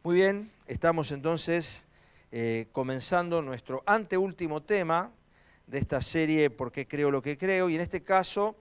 Muy bien, estamos entonces comenzando nuestro anteúltimo tema de esta serie ¿Por qué creo lo que creo? Y en este caso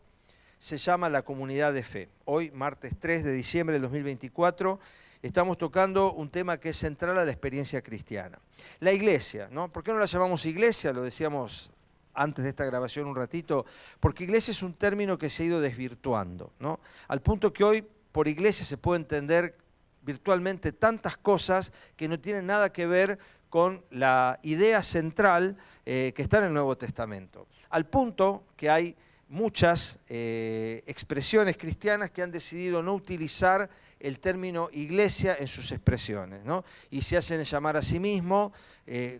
se llama la comunidad de fe. Hoy, martes 3 de diciembre del 2024, estamos tocando un tema que es central a la experiencia cristiana. La iglesia, ¿no? ¿Por qué no la llamamos iglesia? Lo decíamos antes de esta grabación un ratito, porque iglesia es un término que se ha ido desvirtuando, ¿no? Al punto que hoy por iglesia se puede entender virtualmente tantas cosas que no tienen nada que ver con la idea central que está en el Nuevo Testamento. Al punto que hay muchas expresiones cristianas que han decidido no utilizar el término iglesia en sus expresiones, ¿no? Y se hacen llamar a sí mismos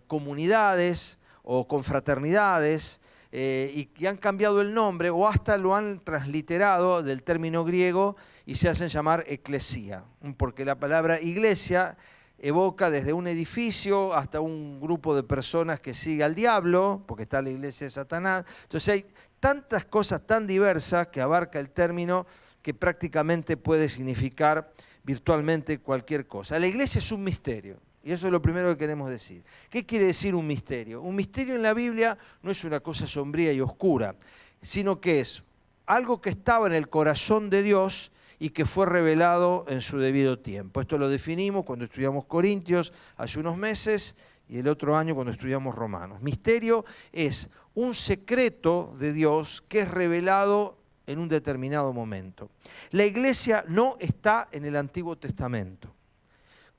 comunidades o confraternidades, y han cambiado el nombre o hasta lo han transliterado del término griego y se hacen llamar eclesía, porque la palabra iglesia evoca desde un edificio hasta un grupo de personas que sigue al diablo, porque está la iglesia de Satanás. Entonces hay tantas cosas tan diversas que abarca el término que prácticamente puede significar virtualmente cualquier cosa. La iglesia es un misterio. Y eso es lo primero que queremos decir. ¿Qué quiere decir un misterio? Un misterio en la Biblia no es una cosa sombría y oscura, sino que es algo que estaba en el corazón de Dios y que fue revelado en su debido tiempo. Esto lo definimos cuando estudiamos Corintios hace unos meses y el otro año cuando estudiamos Romanos. Misterio es un secreto de Dios que es revelado en un determinado momento. La iglesia no está en el Antiguo Testamento.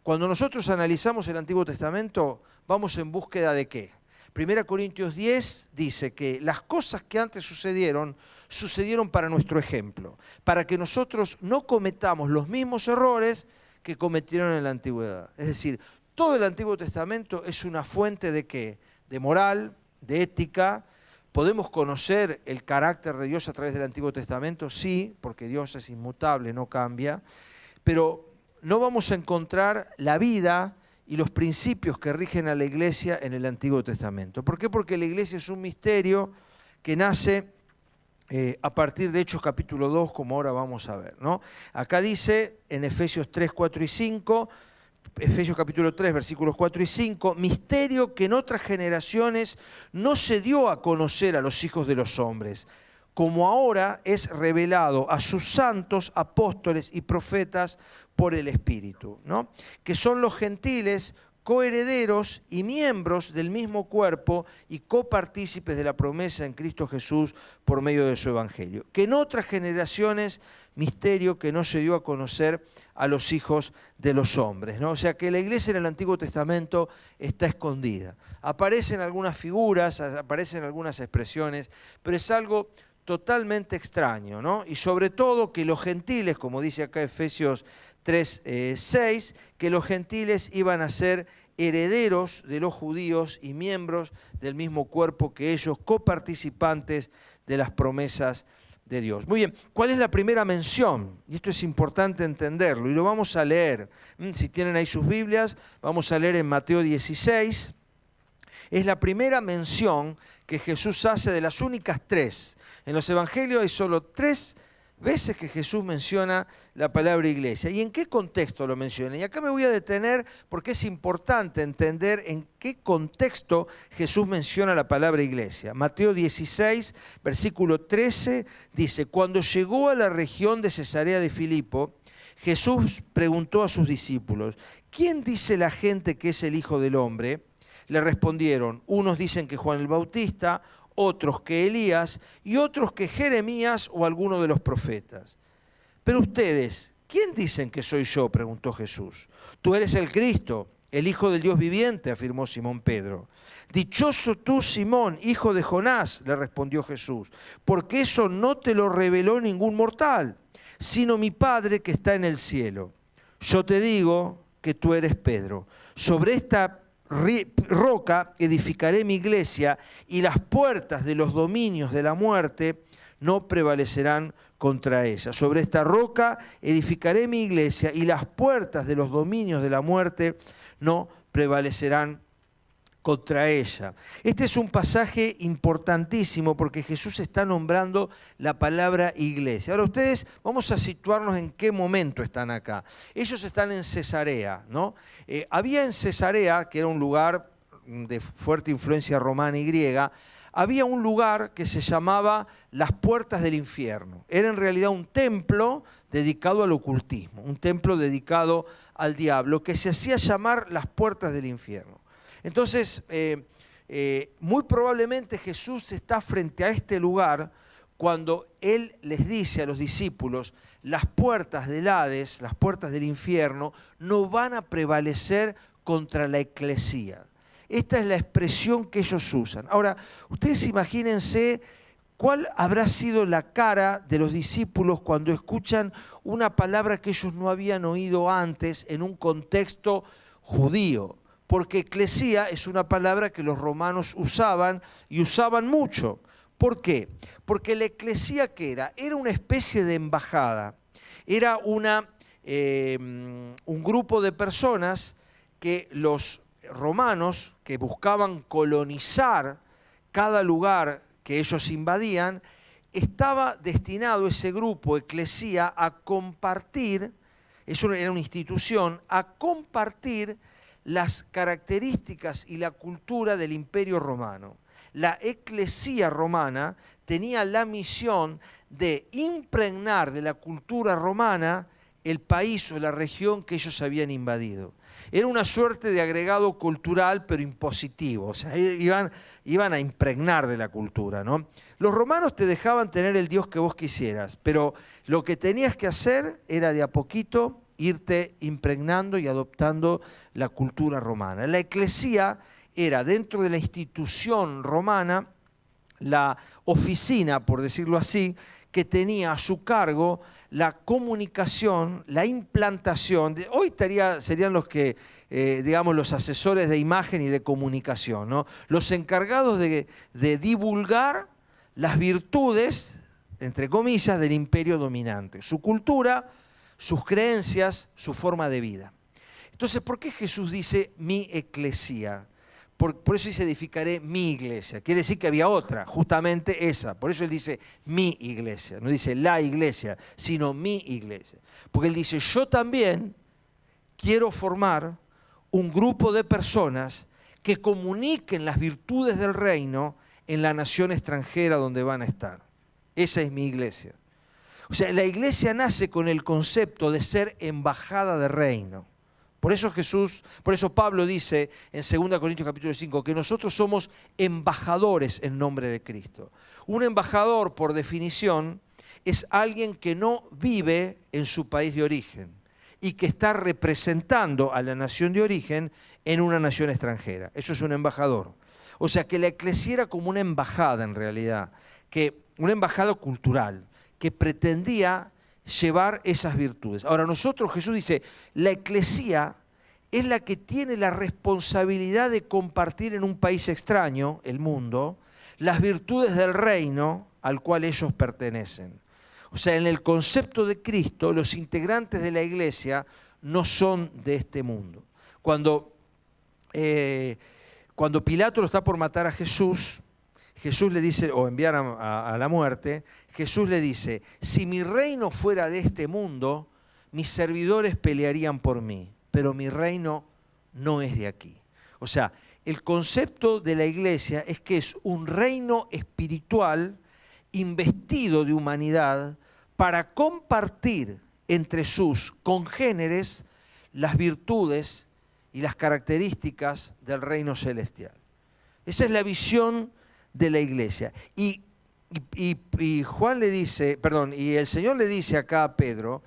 Cuando nosotros analizamos el Antiguo Testamento, vamos en búsqueda de ¿qué? 1 Corintios 10 dice que las cosas que antes sucedieron para nuestro ejemplo, para que nosotros no cometamos los mismos errores que cometieron en la antigüedad. Es decir, todo el Antiguo Testamento es una fuente de ¿qué? De moral, de ética. ¿Podemos conocer el carácter de Dios a través del Antiguo Testamento? Sí, porque Dios es inmutable, no cambia, pero no vamos a encontrar la vida y los principios que rigen a la iglesia en el Antiguo Testamento. ¿Por qué? Porque la iglesia es un misterio que nace a partir de Hechos capítulo 2, como ahora vamos a ver, ¿no? Acá dice en Efesios 3, 4 y 5, Efesios capítulo 3, versículos 4 y 5, misterio que en otras generaciones no se dio a conocer a los hijos de los hombres, como ahora es revelado a sus santos, apóstoles y profetas por el Espíritu, ¿no? Que son los gentiles coherederos y miembros del mismo cuerpo y copartícipes de la promesa en Cristo Jesús por medio de su Evangelio. Que en otras generaciones, misterio que no se dio a conocer a los hijos de los hombres, ¿no? O sea que la iglesia en el Antiguo Testamento está escondida. Aparecen algunas figuras, aparecen algunas expresiones, pero es algo totalmente extraño, ¿no? Y sobre todo que los gentiles, como dice acá Efesios 3, 6, que los gentiles iban a ser herederos de los judíos y miembros del mismo cuerpo que ellos, coparticipantes de las promesas de Dios. Muy bien, ¿cuál es la primera mención? Y esto es importante entenderlo y lo vamos a leer. Si tienen ahí sus Biblias, vamos a leer en Mateo 16. Es la primera mención que Jesús hace de las únicas tres. En los evangelios hay solo 3 veces que Jesús menciona la palabra iglesia. ¿Y en qué contexto lo menciona? Y acá me voy a detener porque es importante entender en qué contexto Jesús menciona la palabra iglesia. Mateo 16, versículo 13, dice: cuando llegó a la región de Cesarea de Filipo, Jesús preguntó a sus discípulos: ¿quién dice la gente que es el Hijo del Hombre? Le respondieron: unos dicen que Juan el Bautista, otros que Elías y otros que Jeremías o alguno de los profetas. Pero ustedes, ¿quién dicen que soy yo?, preguntó Jesús. Tú eres el Cristo, el Hijo del Dios viviente, afirmó Simón Pedro. Dichoso tú, Simón, hijo de Jonás, le respondió Jesús, porque eso no te lo reveló ningún mortal, sino mi Padre que está en el cielo. Yo te digo que tú eres Pedro. Sobre esta roca edificaré mi iglesia y las puertas de los dominios de la muerte no prevalecerán contra ella. Sobre esta roca edificaré mi iglesia y las puertas de los dominios de la muerte no prevalecerán contra ella. Este es un pasaje importantísimo porque Jesús está nombrando la palabra iglesia. Ahora ustedes, vamos a situarnos en qué momento están acá. Ellos están en Cesarea, ¿no? Había en Cesarea, que era un lugar de fuerte influencia romana y griega, había un lugar que se llamaba las puertas del infierno. Era en realidad un templo dedicado al ocultismo, un templo dedicado al diablo, que se hacía llamar las puertas del infierno. Entonces, muy probablemente Jesús está frente a este lugar cuando Él les dice a los discípulos, las puertas del Hades, las puertas del infierno, no van a prevalecer contra la eclesía. Esta es la expresión que ellos usan. Ahora, ustedes imagínense cuál habrá sido la cara de los discípulos cuando escuchan una palabra que ellos no habían oído antes en un contexto judío. Porque eclesía es una palabra que los romanos usaban y usaban mucho. ¿Por qué? Porque la eclesía, ¿qué era? Era una especie de embajada. Era un grupo de personas que los romanos, que buscaban colonizar cada lugar que ellos invadían, estaba destinado ese grupo, eclesía, a compartir, eso era una institución, a compartir las características y la cultura del Imperio Romano. La eclesía romana tenía la misión de impregnar de la cultura romana el país o la región que ellos habían invadido. Era una suerte de agregado cultural, pero impositivo. O sea, iban a impregnar de la cultura, ¿no? Los romanos te dejaban tener el Dios que vos quisieras, pero lo que tenías que hacer era de a poquito irte impregnando y adoptando la cultura romana. La eclesía era, dentro de la institución romana, la oficina, por decirlo así, que tenía a su cargo la comunicación, la implantación. Hoy serían los que, digamos, los asesores de imagen y de comunicación, ¿no? Los encargados de divulgar las virtudes, entre comillas, del imperio dominante, su cultura, sus creencias, su forma de vida. Entonces, ¿por qué Jesús dice mi eclesía? Por eso dice edificaré mi iglesia. Quiere decir que había otra, justamente esa. Por eso él dice mi iglesia. No dice la iglesia, sino mi iglesia. Porque él dice, yo también quiero formar un grupo de personas que comuniquen las virtudes del reino en la nación extranjera donde van a estar. Esa es mi iglesia. O sea, la iglesia nace con el concepto de ser embajada de reino. Por eso Pablo dice en 2 Corintios capítulo 5 que nosotros somos embajadores en nombre de Cristo. Un embajador, por definición, es alguien que no vive en su país de origen y que está representando a la nación de origen en una nación extranjera. Eso es un embajador. O sea que la eclesía era como una embajada en realidad, una embajada cultural que pretendía llevar esas virtudes. Ahora nosotros, Jesús dice, la eclesía es la que tiene la responsabilidad de compartir en un país extraño, el mundo, las virtudes del reino al cual ellos pertenecen. O sea, en el concepto de Cristo, los integrantes de la iglesia no son de este mundo. Cuando Pilato lo está por matar a Jesús, Jesús le dice, o enviar a la muerte, Jesús le dice, si mi reino fuera de este mundo, mis servidores pelearían por mí, pero mi reino no es de aquí. O sea, el concepto de la iglesia es que es un reino espiritual investido de humanidad para compartir entre sus congéneres las virtudes y las características del reino celestial. Esa es la visión de la iglesia. Y el Señor le dice acá a Pedro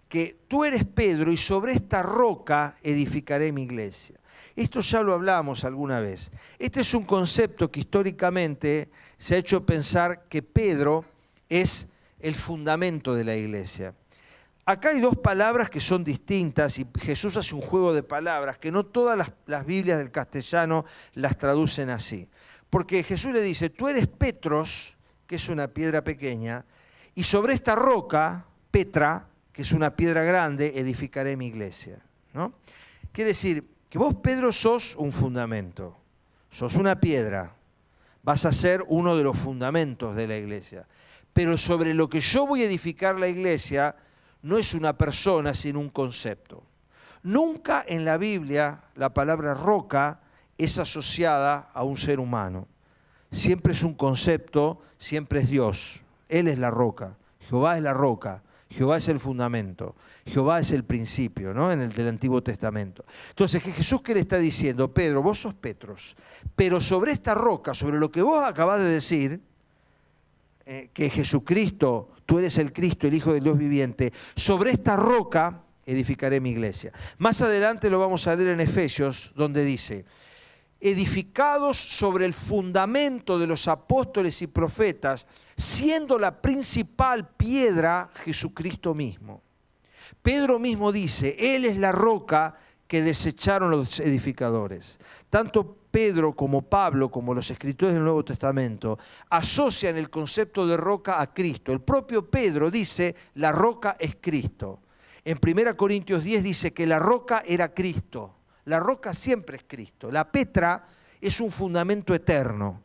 que tú eres Pedro y sobre esta roca edificaré mi iglesia. Esto ya lo hablamos alguna vez. Este es un concepto que históricamente se ha hecho pensar que Pedro es el fundamento de la iglesia. Acá hay dos palabras que son distintas y Jesús hace un juego de palabras que no todas las Biblias del castellano las traducen así. Porque Jesús le dice, tú eres Petros, que es una piedra pequeña, y sobre esta roca, Petra, que es una piedra grande, edificaré mi iglesia, ¿no? Quiere decir que vos, Pedro, sos un fundamento, sos una piedra, vas a ser uno de los fundamentos de la iglesia. Pero sobre lo que yo voy a edificar la iglesia no es una persona, sino un concepto. Nunca en la Biblia la palabra roca es asociada a un ser humano. Siempre es un concepto, siempre es Dios. Él es la roca, Jehová es la roca, Jehová es el fundamento, Jehová es el principio, ¿no? En el del Antiguo Testamento. Entonces, Jesús, ¿qué le está diciendo? Pedro, vos sos Petros, pero sobre esta roca, sobre lo que vos acabás de decir, que Jesucristo, tú eres el Cristo, el Hijo del Dios viviente, sobre esta roca edificaré mi iglesia. Más adelante lo vamos a leer en Efesios, donde dice, edificados sobre el fundamento de los apóstoles y profetas, siendo la principal piedra Jesucristo mismo. Pedro mismo dice, Él es la roca que desecharon los edificadores. Tanto Pedro como Pablo, como los escritores del Nuevo Testamento, asocian el concepto de roca a Cristo. El propio Pedro dice, la roca es Cristo. En 1 Corintios 10 dice que la roca era Cristo. La roca siempre es Cristo. La petra es un fundamento eterno.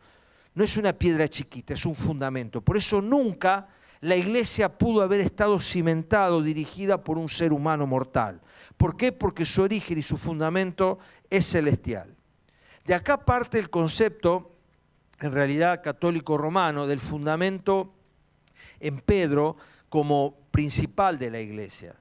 No es una piedra chiquita, es un fundamento. Por eso nunca la iglesia pudo haber estado cimentado, dirigida por un ser humano mortal. ¿Por qué? Porque su origen y su fundamento es celestial. De acá parte el concepto, en realidad católico romano, del fundamento en Pedro como principal de la iglesia.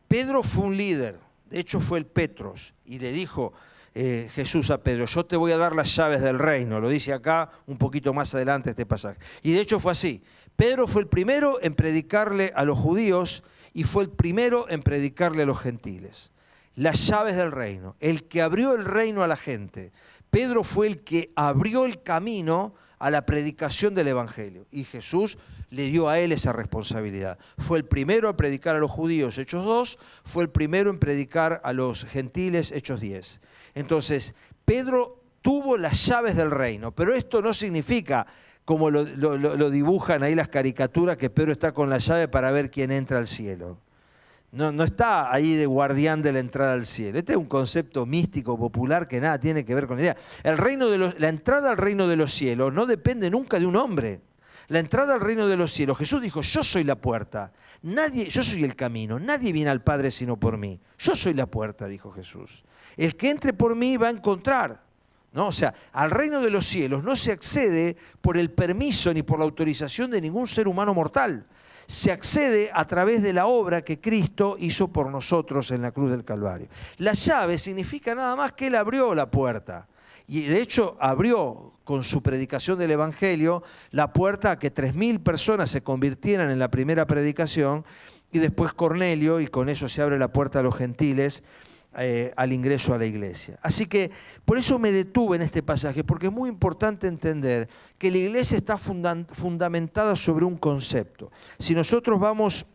Pedro fue un líder, de hecho fue el Petros, y le dijo Jesús a Pedro, yo te voy a dar las llaves del reino, lo dice acá un poquito más adelante este pasaje. Y de hecho fue así, Pedro fue el primero en predicarle a los judíos y fue el primero en predicarle a los gentiles. Las llaves del reino, el que abrió el reino a la gente. Pedro fue el que abrió el camino a la predicación del Evangelio y Jesús le dio a él esa responsabilidad. Fue el primero a predicar a los judíos, Hechos 2, fue el primero en predicar a los gentiles, Hechos 10. Entonces, Pedro tuvo las llaves del reino, pero esto no significa, como lo dibujan ahí las caricaturas, que Pedro está con la llave para ver quién entra al cielo. No está ahí de guardián de la entrada al cielo. Este es un concepto místico, popular, que nada tiene que ver con la idea. La entrada al reino de los cielos no depende nunca de un hombre. La entrada al reino de los cielos, Jesús dijo, yo soy la puerta, yo soy el camino, nadie viene al Padre sino por mí. Yo soy la puerta, dijo Jesús. El que entre por mí va a encontrar. ¿No? O sea, al reino de los cielos no se accede por el permiso ni por la autorización de ningún ser humano mortal. Se accede a través de la obra que Cristo hizo por nosotros en la cruz del Calvario. La llave significa nada más que Él abrió la puerta. Y de hecho abrió con su predicación del Evangelio la puerta a que 3.000 personas se convirtieran en la primera predicación y después Cornelio, y con eso se abre la puerta a los gentiles al ingreso a la iglesia. Así que por eso me detuve en este pasaje, porque es muy importante entender que la iglesia está fundamentada sobre un concepto. Si nosotros vamos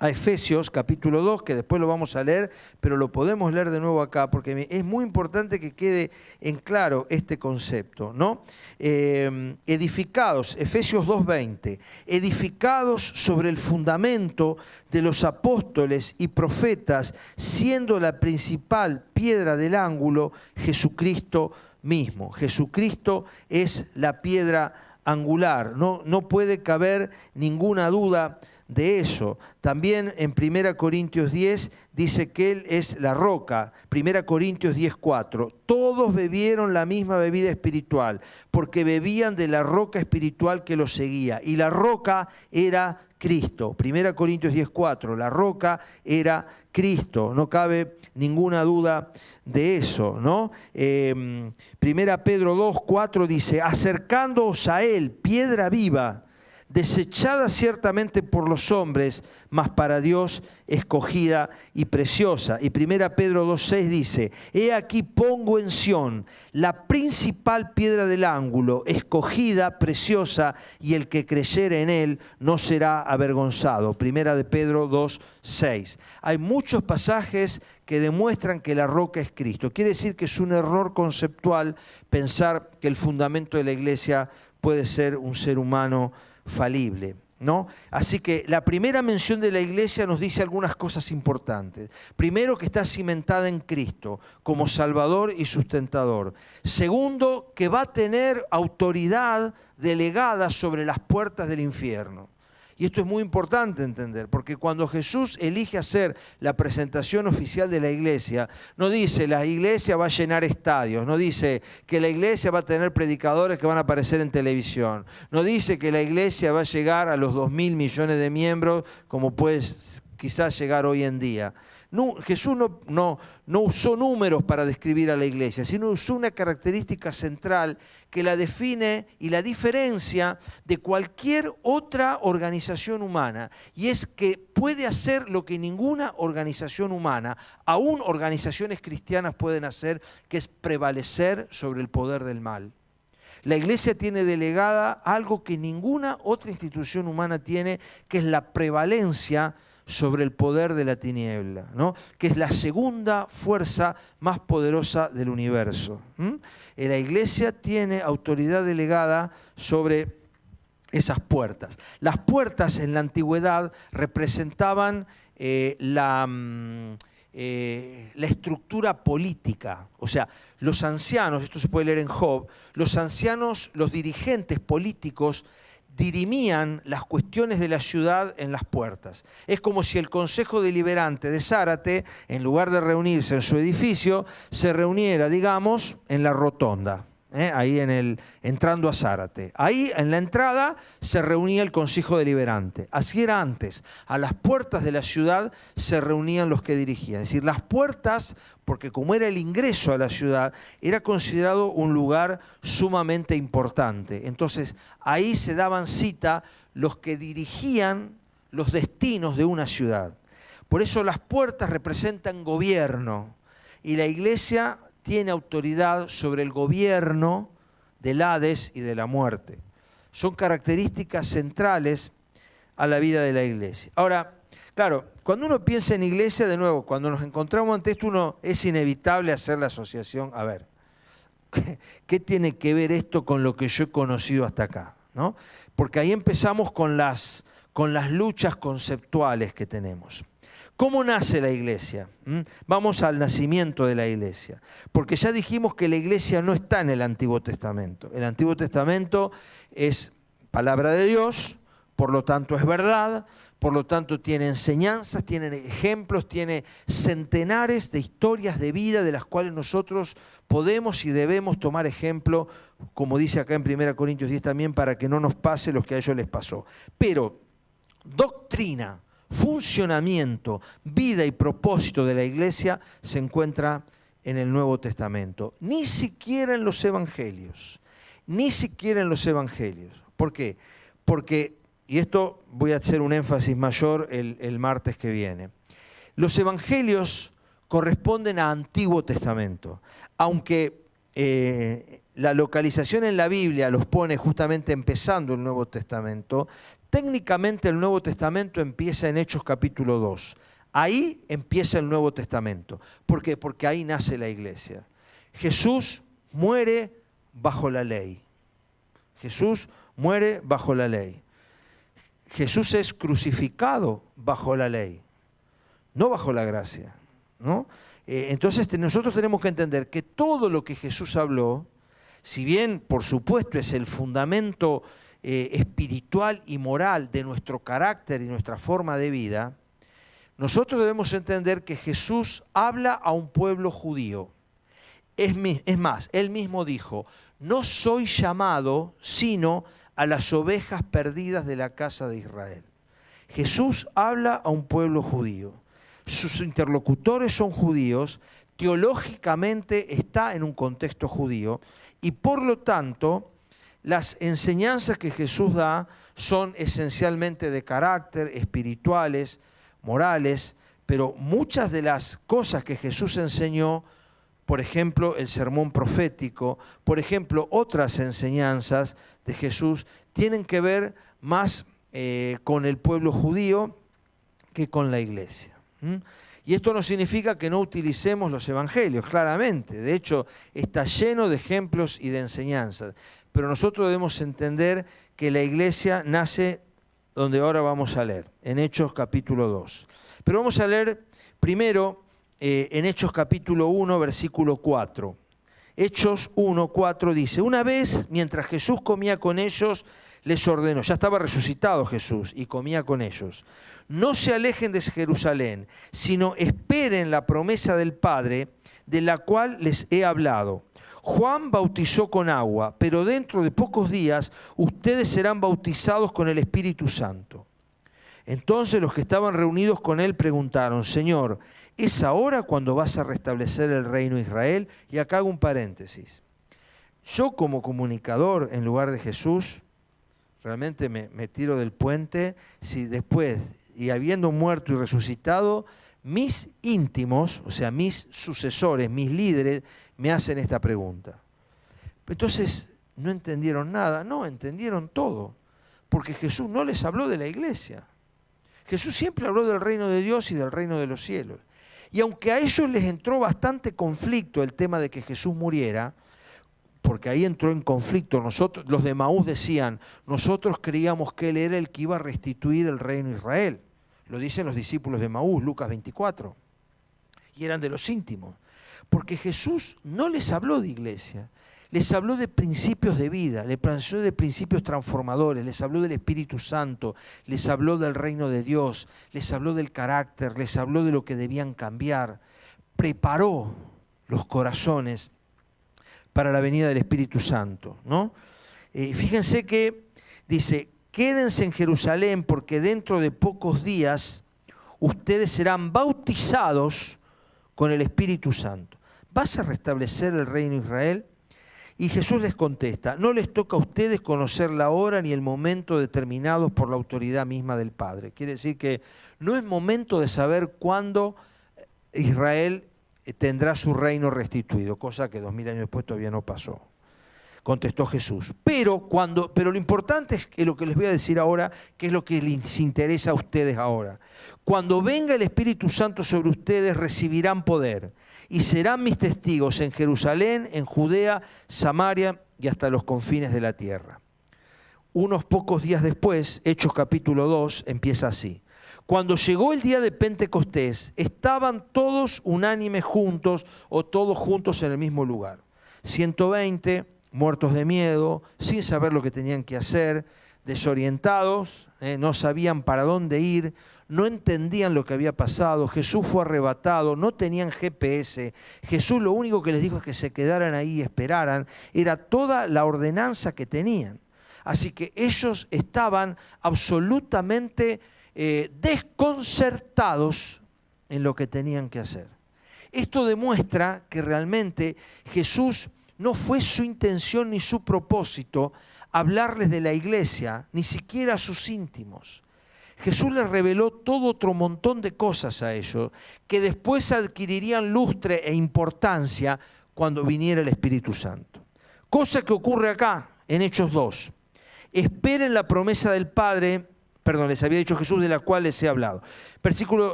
a Efesios capítulo 2, que después lo vamos a leer, pero lo podemos leer de nuevo acá, porque es muy importante que quede en claro este concepto, ¿no? Edificados, Efesios 2:20, edificados sobre el fundamento de los apóstoles y profetas, siendo la principal piedra del ángulo Jesucristo mismo. Jesucristo es la piedra angular, no puede caber ninguna duda de eso. También en 1 Corintios 10 dice que Él es la roca. 1 Corintios 10:4. Todos bebieron la misma bebida espiritual, porque bebían de la roca espiritual que los seguía. Y la roca era Cristo. 1 Corintios 10:4. La roca era Cristo. No cabe ninguna duda de eso, ¿no? 1 Pedro 2:4 dice, acercándoos a Él, piedra viva, desechada ciertamente por los hombres, mas para Dios escogida y preciosa. Y 1 Pedro 2:6 dice, he aquí pongo en Sión la principal piedra del ángulo, escogida, preciosa, y el que creyere en él no será avergonzado. 1 Pedro 2:6. Hay muchos pasajes que demuestran que la roca es Cristo. Quiere decir que es un error conceptual pensar que el fundamento de la iglesia puede ser un ser humano falible. ¿no? Así que la primera mención de la iglesia nos dice algunas cosas importantes. Primero, que está cimentada en Cristo como Salvador y sustentador. Segundo, que va a tener autoridad delegada sobre las puertas del infierno. Y esto es muy importante entender, porque cuando Jesús elige hacer la presentación oficial de la iglesia, no dice la iglesia va a llenar estadios, no dice que la iglesia va a tener predicadores que van a aparecer en televisión, no dice que la iglesia va a llegar a los 2.000 millones de miembros como puede quizás llegar hoy en día. No, Jesús no usó números para describir a la iglesia, sino usó una característica central que la define y la diferencia de cualquier otra organización humana, y es que puede hacer lo que ninguna organización humana, aún organizaciones cristianas, pueden hacer, que es prevalecer sobre el poder del mal. La iglesia tiene delegada algo que ninguna otra institución humana tiene, que es la prevalencia sobre el poder de la tiniebla, ¿no? Que es la segunda fuerza más poderosa del universo. La iglesia tiene autoridad delegada sobre esas puertas. Las puertas en la antigüedad representaban la estructura política. O sea, los ancianos, esto se puede leer en Job, los ancianos, los dirigentes políticos, dirimían las cuestiones de la ciudad en las puertas. Es como si el Consejo Deliberante de Zárate, en lugar de reunirse en su edificio, se reuniera, digamos, en la rotonda, ahí entrando a Zárate. Ahí, en la entrada, se reunía el Consejo Deliberante. Así era antes. A las puertas de la ciudad se reunían los que dirigían. Es decir, las puertas, porque como era el ingreso a la ciudad, era considerado un lugar sumamente importante. Entonces, ahí se daban cita los que dirigían los destinos de una ciudad. Por eso las puertas representan gobierno, y la iglesia tiene autoridad sobre el gobierno del Hades y de la muerte. Son características centrales a la vida de la iglesia. Ahora, claro, cuando uno piensa en iglesia, de nuevo, cuando nos encontramos ante esto, es inevitable hacer la asociación. A ver, ¿qué tiene que ver esto con lo que yo he conocido hasta acá? ¿No? Porque ahí empezamos con las luchas conceptuales que tenemos. ¿Cómo nace la iglesia? Vamos al nacimiento de la iglesia. Porque ya dijimos que la iglesia no está en el Antiguo Testamento. El Antiguo Testamento es palabra de Dios, por lo tanto es verdad, por lo tanto tiene enseñanzas, tiene ejemplos, tiene centenares de historias de vida de las cuales nosotros podemos y debemos tomar ejemplo, como dice acá en 1 Corintios 10 también, para que no nos pase lo que a ellos les pasó. Pero doctrina, funcionamiento, vida y propósito de la iglesia se encuentra en el Nuevo Testamento. Ni siquiera en los evangelios. Ni siquiera en los evangelios. ¿Por qué? Porque, y esto voy a hacer un énfasis mayor el martes que viene, los evangelios corresponden a Antiguo Testamento. Aunque la localización en la Biblia los pone justamente empezando el Nuevo Testamento, técnicamente el Nuevo Testamento empieza en Hechos capítulo 2. Ahí empieza el Nuevo Testamento. ¿Por qué? Porque ahí nace la iglesia. Jesús muere bajo la ley. Jesús muere bajo la ley. Jesús es crucificado bajo la ley, no bajo la gracia, ¿no? Entonces nosotros tenemos que entender que todo lo que Jesús habló, si bien por supuesto es el fundamento espiritual y moral de nuestro carácter y nuestra forma de vida, nosotros debemos entender que Jesús habla a un pueblo judío. Es más, él mismo dijo, no soy llamado sino a las ovejas perdidas de la casa de Israel. Jesús habla a un pueblo judío. Sus interlocutores son judíos, teológicamente está en un contexto judío, y por lo tanto las enseñanzas que Jesús da son esencialmente de carácter, espirituales, morales, pero muchas de las cosas que Jesús enseñó, por ejemplo, el sermón profético, por ejemplo, otras enseñanzas de Jesús, tienen que ver más con el pueblo judío que con la iglesia. Y esto no significa que no utilicemos los evangelios, claramente. De hecho, está lleno de ejemplos y de enseñanzas. Pero nosotros debemos entender que la iglesia nace donde ahora vamos a leer, en Hechos capítulo 2. Pero vamos a leer primero en Hechos capítulo 1, versículo 4. Hechos 1, 4 dice: una vez, mientras Jesús comía con ellos, les ordenó, ya estaba resucitado Jesús y comía con ellos: no se alejen de Jerusalén, sino esperen la promesa del Padre, de la cual les he hablado. Juan bautizó con agua, pero dentro de pocos días ustedes serán bautizados con el Espíritu Santo. Entonces los que estaban reunidos con él preguntaron: Señor, ¿es ahora cuando vas a restablecer el reino de Israel? Y acá hago un paréntesis. Yo como comunicador en lugar de Jesús, realmente me tiro del puente si después, y habiendo muerto y resucitado, mis íntimos, o sea, mis sucesores, mis líderes, me hacen esta pregunta. Entonces, no entendieron nada, no, entendieron todo, porque Jesús no les habló de la iglesia. Jesús siempre habló del reino de Dios y del reino de los cielos. Y aunque a ellos les entró bastante conflicto el tema de que Jesús muriera, porque ahí entró en conflicto, nosotros, los de Emaús decían, nosotros creíamos que Él era el que iba a restituir el reino de Israel. Lo dicen los discípulos de Emaús, Lucas 24. Y eran de los íntimos. Porque Jesús no les habló de iglesia, les habló de principios de vida, les habló de principios transformadores, les habló del Espíritu Santo, les habló del reino de Dios, les habló del carácter, les habló de lo que debían cambiar. Preparó los corazones para la venida del Espíritu Santo, ¿no? Fíjense que dice: quédense en Jerusalén porque dentro de pocos días ustedes serán bautizados con el Espíritu Santo. ¿Vas a restablecer el reino de Israel? Y Jesús les contesta: no les toca a ustedes conocer la hora ni el momento determinados por la autoridad misma del Padre. Quiere decir que no es momento de saber cuándo Israel tendrá su reino restituido, cosa que 2000 años después todavía no pasó. Contestó Jesús. Pero lo importante es que lo que les voy a decir ahora, que es lo que les interesa a ustedes ahora. Cuando venga el Espíritu Santo sobre ustedes, recibirán poder y serán mis testigos en Jerusalén, en Judea, Samaria y hasta los confines de la tierra. Unos pocos días después, Hechos capítulo 2, empieza así. Cuando llegó el día de Pentecostés, estaban todos unánimes juntos o todos juntos en el mismo lugar. 120 muertos de miedo, sin saber lo que tenían que hacer, desorientados, no sabían para dónde ir, no entendían lo que había pasado. Jesús fue arrebatado, no tenían GPS. Jesús lo único que les dijo es que se quedaran ahí y esperaran. Era toda la ordenanza que tenían. Así que ellos estaban absolutamente desconcertados en lo que tenían que hacer. Esto demuestra que realmente Jesús no fue su intención ni su propósito hablarles de la iglesia, ni siquiera a sus íntimos. Jesús les reveló todo otro montón de cosas a ellos que después adquirirían lustre e importancia cuando viniera el Espíritu Santo. Cosa que ocurre acá en Hechos 2. Esperen la promesa del Padre. Les había dicho Jesús, de la cual les he hablado.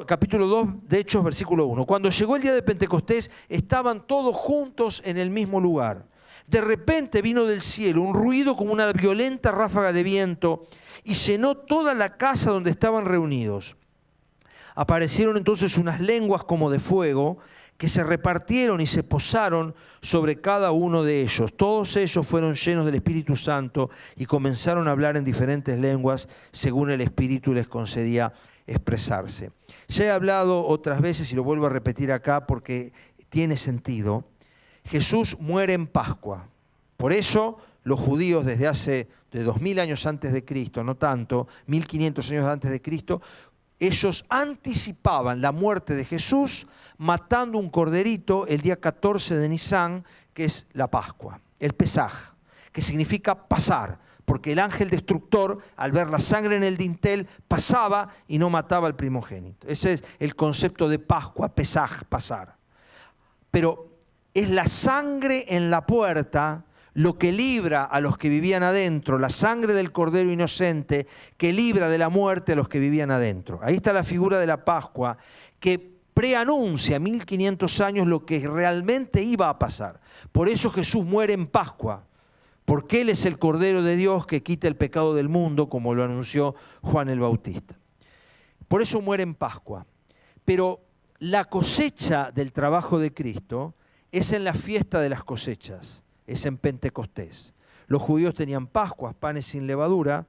Capítulo 2 de Hechos, versículo 1. Cuando llegó el día de Pentecostés, estaban todos juntos en el mismo lugar. De repente vino del cielo un ruido como una violenta ráfaga de viento y llenó toda la casa donde estaban reunidos. Aparecieron entonces unas lenguas como de fuego que se repartieron y se posaron sobre cada uno de ellos. Todos ellos fueron llenos del Espíritu Santo y comenzaron a hablar en diferentes lenguas según el Espíritu les concedía expresarse. Ya he hablado otras veces y lo vuelvo a repetir acá porque tiene sentido. Jesús muere en Pascua. Por eso los judíos desde hace de 2000 años antes de Cristo, no tanto, 1500 años antes de Cristo, ellos anticipaban la muerte de Jesús matando un corderito el día 14 de Nisán, que es la Pascua, el Pesaj, que significa pasar, porque el ángel destructor, al ver la sangre en el dintel, pasaba y no mataba al primogénito. Ese es el concepto de Pascua, Pesaj, pasar. Pero es la sangre en la puerta lo que libra a los que vivían adentro, la sangre del Cordero inocente que libra de la muerte a los que vivían adentro. Ahí está la figura de la Pascua que preanuncia 1500 años lo que realmente iba a pasar. Por eso Jesús muere en Pascua, porque Él es el Cordero de Dios que quita el pecado del mundo, como lo anunció Juan el Bautista. Por eso muere en Pascua. Pero la cosecha del trabajo de Cristo es en la fiesta de las cosechas, es en Pentecostés. Los judíos tenían Pascuas, panes sin levadura,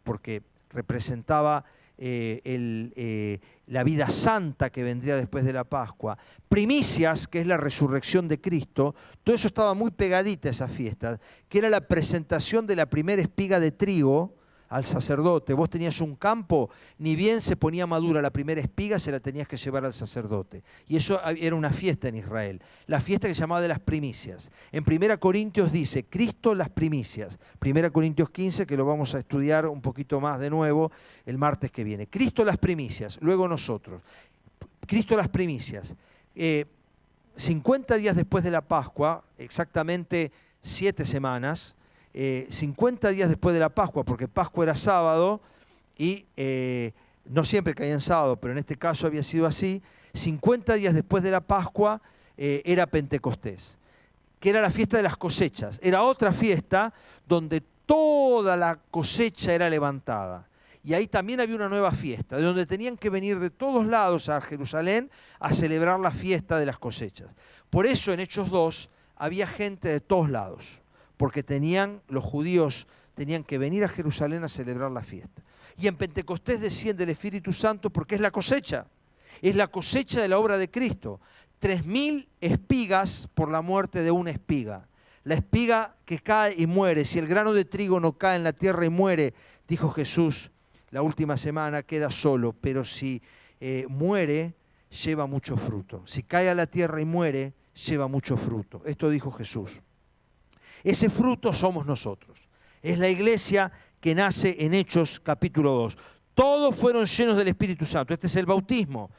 porque representaba la vida santa que vendría después de la Pascua. Primicias, que es la resurrección de Cristo, todo eso estaba muy pegadita a esa fiesta, que era la presentación de la primera espiga de trigo al sacerdote. Vos tenías un campo, ni bien se ponía madura la primera espiga, se la tenías que llevar al sacerdote. Y eso era una fiesta en Israel, la fiesta que se llamaba de las primicias. En 1 Corintios dice, Cristo las primicias. 1 Corintios 15, que lo vamos a estudiar un poquito más de nuevo el martes que viene. Cristo las primicias, luego nosotros. Cristo las primicias. 50 días después de la Pascua, exactamente 7 semanas, 50 días después de la Pascua, porque Pascua era sábado y no siempre caía en sábado, pero en este caso había sido así. 50 días después de la Pascua era Pentecostés, que era la fiesta de las cosechas. Era otra fiesta donde toda la cosecha era levantada. Y ahí también había una nueva fiesta, de donde tenían que venir de todos lados a Jerusalén a celebrar la fiesta de las cosechas. Por eso en Hechos 2 había gente de todos lados, porque los judíos tenían que venir a Jerusalén a celebrar la fiesta. Y en Pentecostés desciende el Espíritu Santo porque es la cosecha de la obra de Cristo. 3.000 espigas por la muerte de una espiga. La espiga que cae y muere, si el grano de trigo no cae en la tierra y muere, dijo Jesús la última semana, queda solo, pero si muere, lleva mucho fruto. Si cae a la tierra y muere, lleva mucho fruto. Esto dijo Jesús. Ese fruto somos nosotros. Es la iglesia que nace en Hechos capítulo 2. Todos fueron llenos del Espíritu Santo. Este es el bautismo.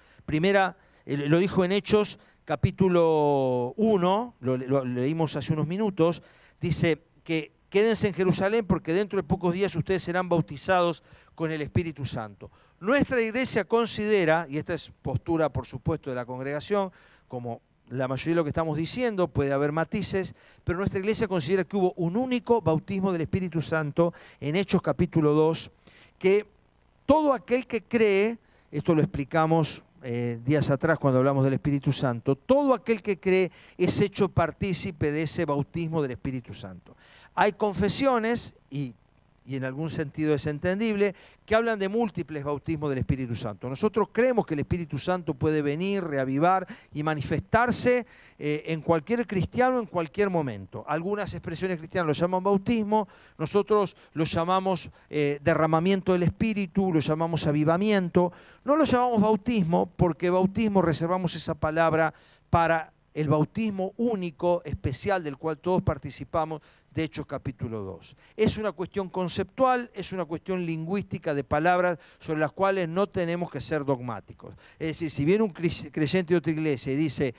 Lo dijo en Hechos capítulo 1, lo leímos hace unos minutos. Dice que quédense en Jerusalén porque dentro de pocos días ustedes serán bautizados con el Espíritu Santo. Nuestra iglesia considera, y esta es postura por supuesto de la congregación, como la mayoría de lo que estamos diciendo, puede haber matices, pero nuestra iglesia considera que hubo un único bautismo del Espíritu Santo en Hechos capítulo 2, que todo aquel que cree, esto lo explicamos días atrás cuando hablamos del Espíritu Santo, todo aquel que cree es hecho partícipe de ese bautismo del Espíritu Santo. Hay confesiones, y en algún sentido es entendible, que hablan de múltiples bautismos del Espíritu Santo. Nosotros creemos que el Espíritu Santo puede venir, reavivar y manifestarse en cualquier cristiano en cualquier momento. Algunas expresiones cristianas lo llaman bautismo, nosotros lo llamamos derramamiento del Espíritu, lo llamamos avivamiento. No lo llamamos bautismo porque bautismo reservamos esa palabra para el bautismo único, especial, del cual todos participamos, de Hechos capítulo 2. Es una cuestión conceptual, es una cuestión lingüística de palabras sobre las cuales no tenemos que ser dogmáticos. Es decir, si viene un creyente de otra iglesia y dice,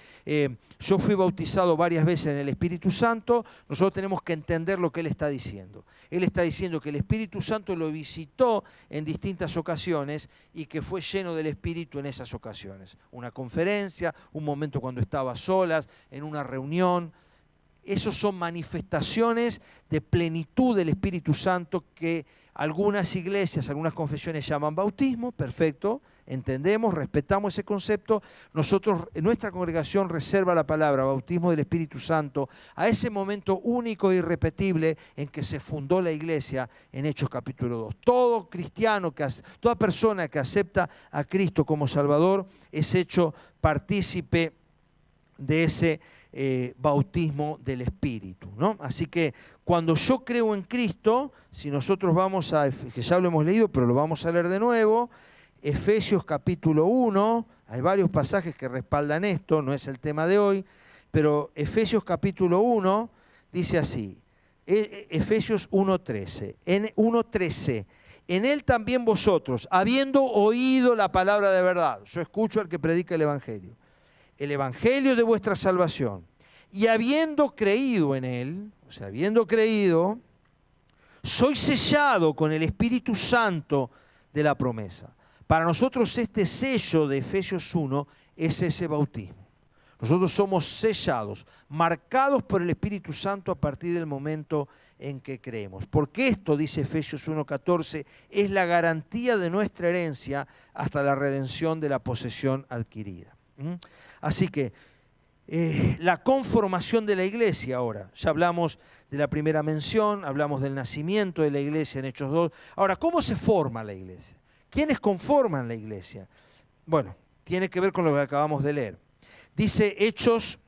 yo fui bautizado varias veces en el Espíritu Santo, nosotros tenemos que entender lo que él está diciendo. Él está diciendo que el Espíritu Santo lo visitó en distintas ocasiones y que fue lleno del Espíritu en esas ocasiones. Una conferencia, un momento cuando estaba solas, en una reunión. Esos son manifestaciones de plenitud del Espíritu Santo que algunas iglesias, algunas confesiones llaman bautismo. Perfecto, entendemos, respetamos ese concepto. Nosotros, nuestra congregación reserva la palabra bautismo del Espíritu Santo a ese momento único e irrepetible en que se fundó la iglesia en Hechos capítulo 2. Todo cristiano, toda persona que acepta a Cristo como Salvador es hecho partícipe de ese bautismo del Espíritu, ¿no? Así que cuando yo creo en Cristo, si nosotros vamos que ya lo hemos leído, pero lo vamos a leer de nuevo, Efesios capítulo 1, hay varios pasajes que respaldan esto, no es el tema de hoy, pero Efesios capítulo 1 dice así, Efesios 1:13, en él también vosotros, habiendo oído la palabra de verdad, yo escucho al que predica el Evangelio de vuestra salvación, y habiendo creído en él, o sea, habiendo creído, sois sellado con el Espíritu Santo de la promesa. Para nosotros este sello de Efesios 1 es ese bautismo. Nosotros somos sellados, marcados por el Espíritu Santo a partir del momento en que creemos. Porque esto, dice Efesios 1:14, es la garantía de nuestra herencia hasta la redención de la posesión adquirida. Así que la conformación de la iglesia ahora. Ya hablamos de la primera mención, hablamos del nacimiento de la iglesia en Hechos 2. Ahora, ¿cómo se forma la iglesia? ¿Quiénes conforman la iglesia? Bueno, tiene que ver con lo que acabamos de leer. Dice Hechos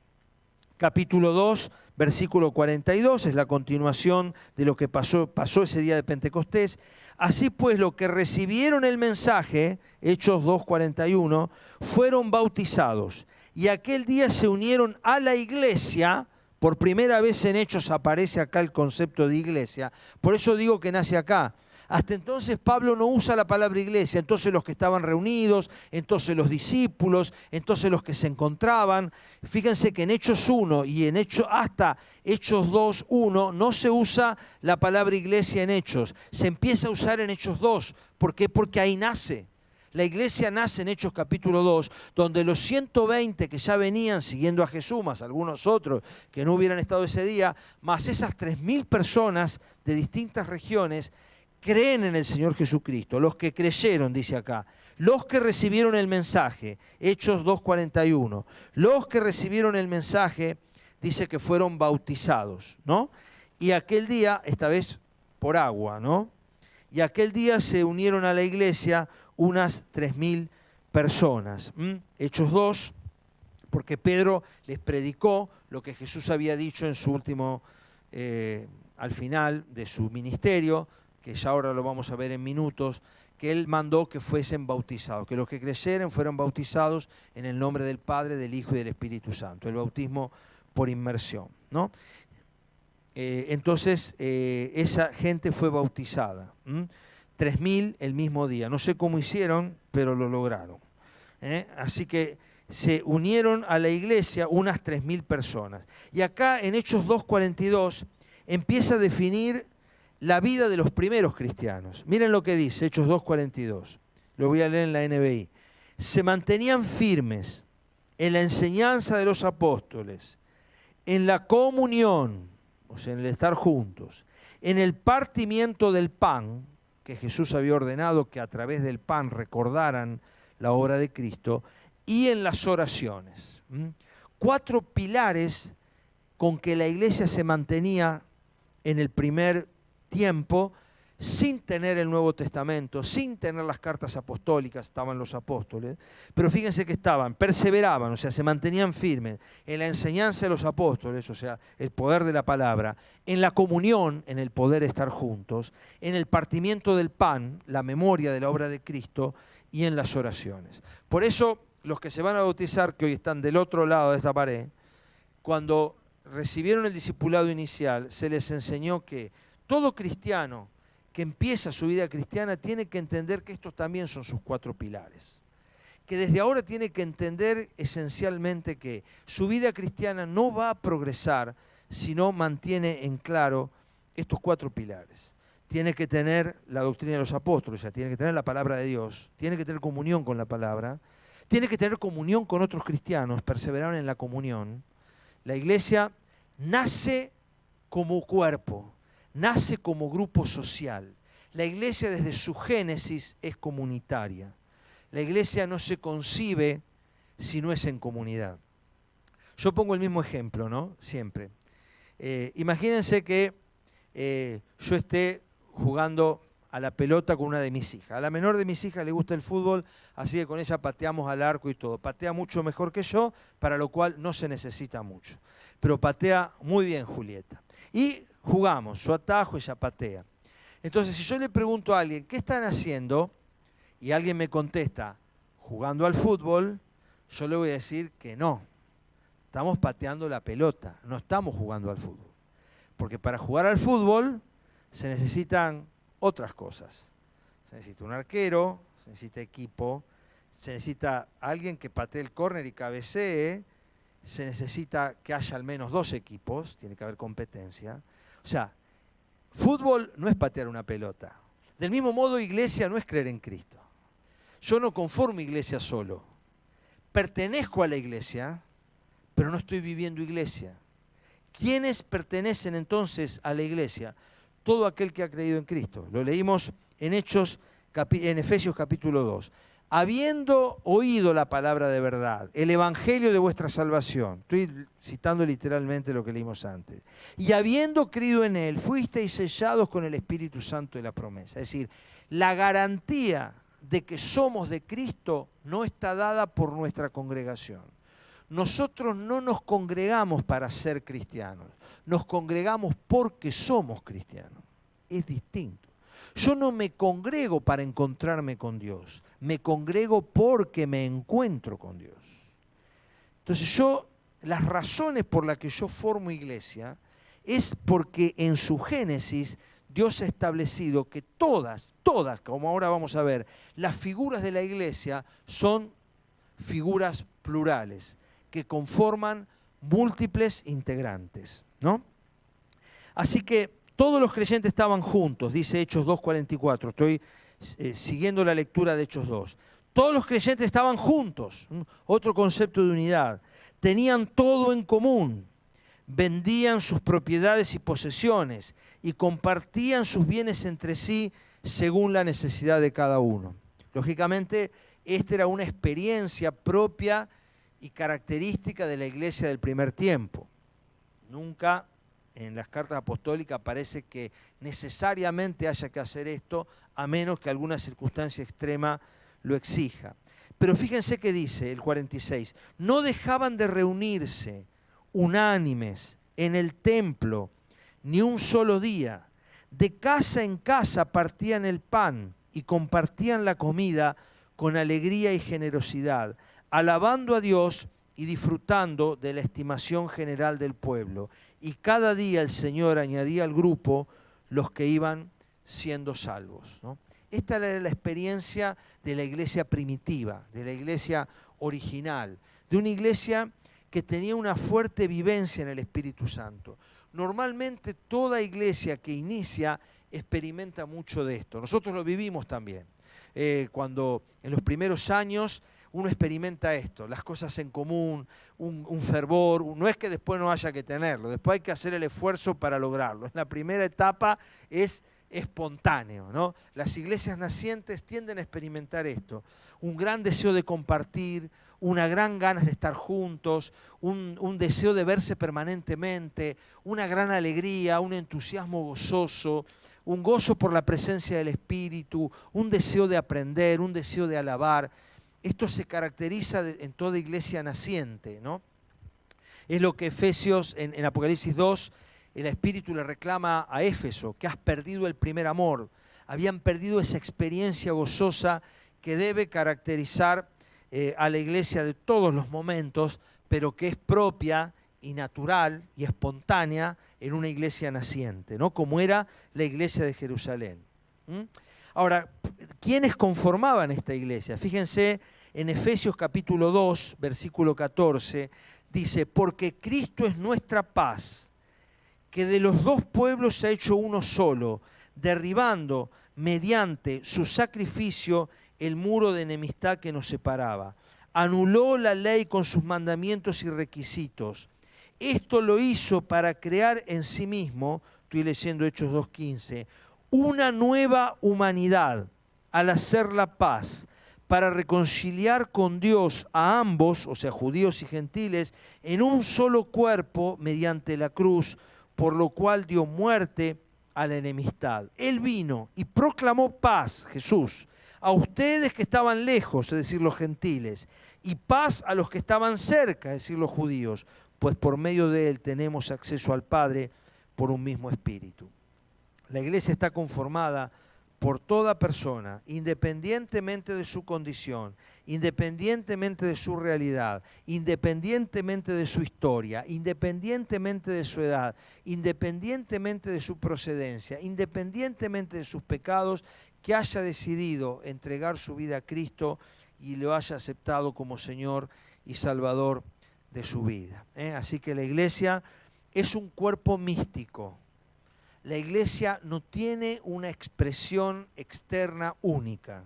capítulo 2, versículo 42, es la continuación de lo que pasó ese día de Pentecostés. Así pues, los que recibieron el mensaje, Hechos 2:41, fueron bautizados. Y aquel día se unieron a la iglesia. Por primera vez en Hechos aparece acá el concepto de iglesia. Por eso digo que nace acá. Hasta entonces Pablo no usa la palabra iglesia. Entonces los que estaban reunidos, entonces los discípulos, entonces los que se encontraban. Fíjense que en Hechos 1 y hasta Hechos 2:1 no se usa la palabra iglesia en Hechos. Se empieza a usar en Hechos 2. ¿Por qué? Porque ahí nace. La iglesia nace en Hechos capítulo 2, donde los 120 que ya venían siguiendo a Jesús, más algunos otros que no hubieran estado ese día, más esas 3.000 personas de distintas regiones, creen en el Señor Jesucristo. Los que creyeron, dice acá, los que recibieron el mensaje, Hechos 2:41, los que recibieron el mensaje, dice que fueron bautizados, ¿no? Y aquel día, esta vez por agua, ¿no? Y aquel día se unieron a la iglesia unas 3.000 personas. Hechos 2, porque Pedro les predicó lo que Jesús había dicho en su último, al final de su ministerio, que ya ahora lo vamos a ver en minutos, que él mandó que fuesen bautizados, que los que creyeren fueran bautizados en el nombre del Padre, del Hijo y del Espíritu Santo, el bautismo por inmersión, ¿no? Entonces, esa gente fue bautizada. 3.000 el mismo día. No sé cómo hicieron, pero lo lograron. Así que se unieron a la iglesia unas 3.000 personas. Y acá en Hechos 2:42 empieza a definir la vida de los primeros cristianos. Miren lo que dice Hechos 2:42. Lo voy a leer en la NBI. Se mantenían firmes en la enseñanza de los apóstoles, en la comunión, o sea, en el estar juntos, en el partimiento del pan, que Jesús había ordenado que a través del pan recordaran la obra de Cristo, y en las oraciones. 4 pilares con que la iglesia se mantenía en el primer tiempo, sin tener el Nuevo Testamento, sin tener las cartas apostólicas, estaban los apóstoles, pero fíjense que perseveraban, o sea, se mantenían firmes en la enseñanza de los apóstoles, o sea, el poder de la palabra, en la comunión, en el poder estar juntos, en el partimiento del pan, la memoria de la obra de Cristo, y en las oraciones. Por eso, los que se van a bautizar, que hoy están del otro lado de esta pared, cuando recibieron el discipulado inicial, se les enseñó que todo cristiano que empieza su vida cristiana tiene que entender que estos también son sus 4 pilares. Que desde ahora tiene que entender esencialmente que su vida cristiana no va a progresar si no mantiene en claro estos 4 pilares. Tiene que tener la doctrina de los apóstoles, o sea, tiene que tener la palabra de Dios, tiene que tener comunión con la palabra, tiene que tener comunión con otros cristianos, perseverar en la comunión. La iglesia nace como cuerpo, nace como grupo social. La iglesia desde su génesis es comunitaria. La iglesia no se concibe si no es en comunidad. Yo pongo el mismo ejemplo, ¿no? Siempre. Imagínense que yo esté jugando a la pelota con una de mis hijas. A la menor de mis hijas le gusta el fútbol, así que con ella pateamos al arco y todo. Patea mucho mejor que yo, para lo cual no se necesita mucho. Pero patea muy bien Julieta. Y jugamos, yo atajo, ella patea. Entonces, si yo le pregunto a alguien, ¿qué están haciendo? Y alguien me contesta, jugando al fútbol, yo le voy a decir que no. Estamos pateando la pelota, no estamos jugando al fútbol. Porque para jugar al fútbol se necesitan otras cosas. Se necesita un arquero, se necesita equipo, se necesita alguien que patee el córner y cabecee, se necesita que haya al menos 2 equipos, tiene que haber competencia. O sea, fútbol no es patear una pelota. Del mismo modo, iglesia no es creer en Cristo. Yo no conformo iglesia solo. Pertenezco a la iglesia, pero no estoy viviendo iglesia. ¿Quiénes pertenecen entonces a la iglesia? Todo aquel que ha creído en Cristo. Lo leímos en Efesios capítulo 2. Habiendo oído la palabra de verdad, el evangelio de vuestra salvación, estoy citando literalmente lo que leímos antes, y habiendo creído en él, fuisteis sellados con el Espíritu Santo de la promesa. Es decir, la garantía de que somos de Cristo no está dada por nuestra congregación. Nosotros no nos congregamos para ser cristianos, nos congregamos porque somos cristianos. Es distinto. Yo no me congrego para encontrarme con Dios, me congrego porque me encuentro con Dios. Entonces las razones por las que yo formo iglesia es porque en su génesis Dios ha establecido que todas, como ahora vamos a ver, las figuras de la iglesia son figuras plurales, que conforman múltiples integrantes, ¿no? Así que todos los creyentes estaban juntos, dice Hechos 2:44. Estoy siguiendo la lectura de Hechos 2. Todos los creyentes estaban juntos, otro concepto de unidad. Tenían todo en común, vendían sus propiedades y posesiones y compartían sus bienes entre sí según la necesidad de cada uno. Lógicamente, esta era una experiencia propia y característica de la iglesia del primer tiempo. Nunca en las cartas apostólicas parece que necesariamente haya que hacer esto, a menos que alguna circunstancia extrema lo exija. Pero fíjense que dice el 46, no dejaban de reunirse unánimes en el templo ni un solo día. De casa en casa partían el pan y compartían la comida con alegría y generosidad, alabando a Dios y disfrutando de la estimación general del pueblo. Y cada día el Señor añadía al grupo los que iban siendo salvos, ¿no? Esta era la experiencia de la iglesia primitiva, de la iglesia original, de una iglesia que tenía una fuerte vivencia en el Espíritu Santo. Normalmente toda iglesia que inicia experimenta mucho de esto. Nosotros lo vivimos también. Cuando en los primeros años uno experimenta esto, las cosas en común, un fervor, no es que después no haya que tenerlo, después hay que hacer el esfuerzo para lograrlo. En la primera etapa es espontáneo, ¿no? Las iglesias nacientes tienden a experimentar esto, un gran deseo de compartir, una gran ganas de estar juntos, un deseo de verse permanentemente, una gran alegría, un entusiasmo gozoso, un gozo por la presencia del Espíritu, un deseo de aprender, un deseo de alabar. Esto se caracteriza en toda iglesia naciente, ¿no? Es lo que Efesios, en Apocalipsis 2, el Espíritu le reclama a Éfeso, que has perdido el primer amor. Habían perdido esa experiencia gozosa que debe caracterizar a la iglesia de todos los momentos, pero que es propia y natural y espontánea en una iglesia naciente, ¿no? Como era la iglesia de Jerusalén. Ahora, ¿quiénes conformaban esta iglesia? Fíjense en Efesios capítulo 2, versículo 14, dice, porque Cristo es nuestra paz, que de los dos pueblos se ha hecho uno solo, derribando mediante su sacrificio el muro de enemistad que nos separaba. Anuló la ley con sus mandamientos y requisitos. Esto lo hizo para crear en sí mismo, estoy leyendo Hechos 2:15, una nueva humanidad al hacer la paz, para reconciliar con Dios a ambos, o sea, judíos y gentiles, en un solo cuerpo mediante la cruz, por lo cual dio muerte a la enemistad. Él vino y proclamó paz, Jesús, a ustedes que estaban lejos, es decir, los gentiles, y paz a los que estaban cerca, es decir, los judíos, pues por medio de él tenemos acceso al Padre por un mismo espíritu. La iglesia está conformada por toda persona, independientemente de su condición, independientemente de su realidad, independientemente de su historia, independientemente de su edad, independientemente de su procedencia, independientemente de sus pecados, que haya decidido entregar su vida a Cristo y lo haya aceptado como Señor y Salvador de su vida. Así que la iglesia es un cuerpo místico. La iglesia no tiene una expresión externa única.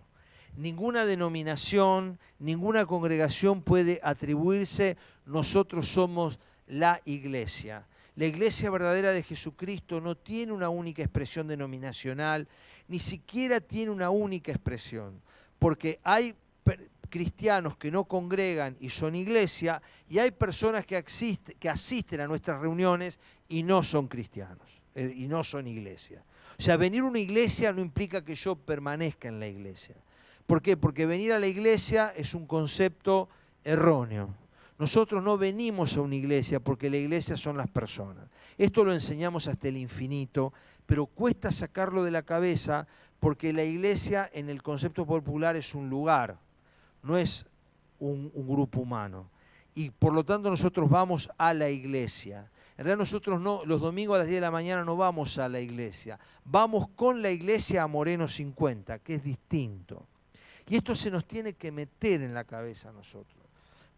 ninguna denominación, ninguna congregación puede atribuirse, nosotros somos la iglesia. La iglesia verdadera de Jesucristo no tiene una única expresión denominacional, ni siquiera tiene una única expresión, porque hay cristianos que no congregan y son iglesia, y hay personas que asisten a nuestras reuniones y no son cristianos, y no son iglesia. O sea, venir a una iglesia no implica que yo permanezca en la iglesia. ¿Por qué? Porque venir a la iglesia es un concepto erróneo. Nosotros no venimos a una iglesia porque la iglesia son las personas. Esto lo enseñamos hasta el infinito, pero cuesta sacarlo de la cabeza porque la iglesia en el concepto popular es un lugar, no es un grupo humano. Y por lo tanto nosotros vamos a la iglesia. En realidad nosotros no, los domingos a las 10 de la mañana no vamos a la iglesia. Vamos con la iglesia a Moreno 50, que es distinto. Y esto se nos tiene que meter en la cabeza a nosotros.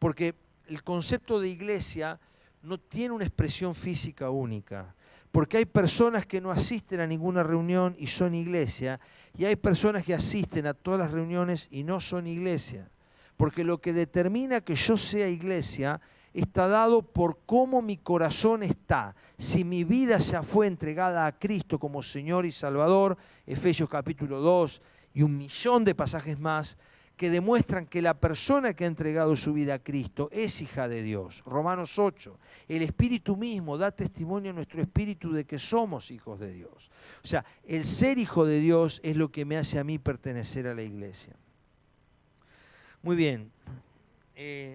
Porque el concepto de iglesia no tiene una expresión física única. Porque hay personas que no asisten a ninguna reunión y son iglesia. Y hay personas que asisten a todas las reuniones y no son iglesia. Porque lo que determina que yo sea iglesia está dado por cómo mi corazón está. Si mi vida ya fue entregada a Cristo como Señor y Salvador, Efesios capítulo 2 y 1.000.000 de pasajes más, que demuestran que la persona que ha entregado su vida a Cristo es hija de Dios. Romanos 8, el Espíritu mismo da testimonio a nuestro espíritu de que somos hijos de Dios. O sea, el ser hijo de Dios es lo que me hace a mí pertenecer a la iglesia. Muy bien.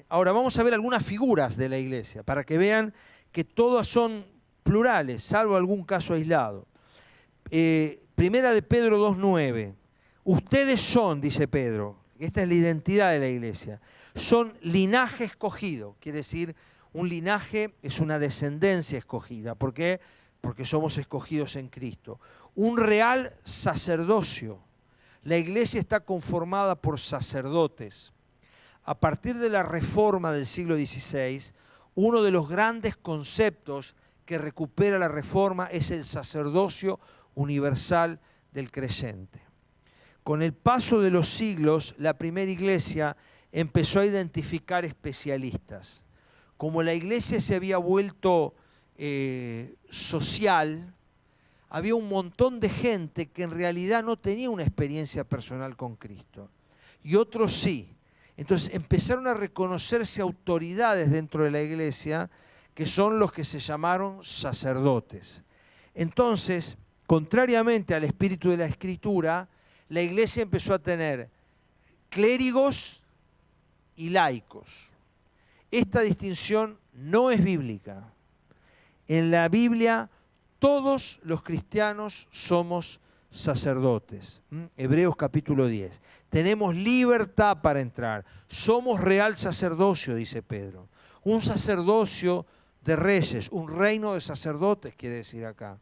Ahora vamos a ver algunas figuras de la iglesia para que vean que todas son plurales, salvo algún caso aislado. Primera de Pedro 2:9. Ustedes son, dice Pedro, esta es la identidad de la iglesia, son linaje escogido, quiere decir, un linaje es una descendencia escogida. ¿Por qué? Porque somos escogidos en Cristo. Un real sacerdocio. La iglesia está conformada por sacerdotes. A partir de la Reforma del siglo XVI, uno de los grandes conceptos que recupera la Reforma es el sacerdocio universal del creyente. Con el paso de los siglos, la primera iglesia empezó a identificar especialistas. Como la iglesia se había vuelto social, había un montón de gente que en realidad no tenía una experiencia personal con Cristo. Y otros sí. Entonces empezaron a reconocerse autoridades dentro de la iglesia que son los que se llamaron sacerdotes. Entonces, contrariamente al espíritu de la Escritura, la iglesia empezó a tener clérigos y laicos. Esta distinción no es bíblica. En la Biblia todos los cristianos somos sacerdotes. Hebreos capítulo 10. Tenemos libertad para entrar. Somos real sacerdocio, dice Pedro. Un sacerdocio de reyes, un reino de sacerdotes, quiere decir acá.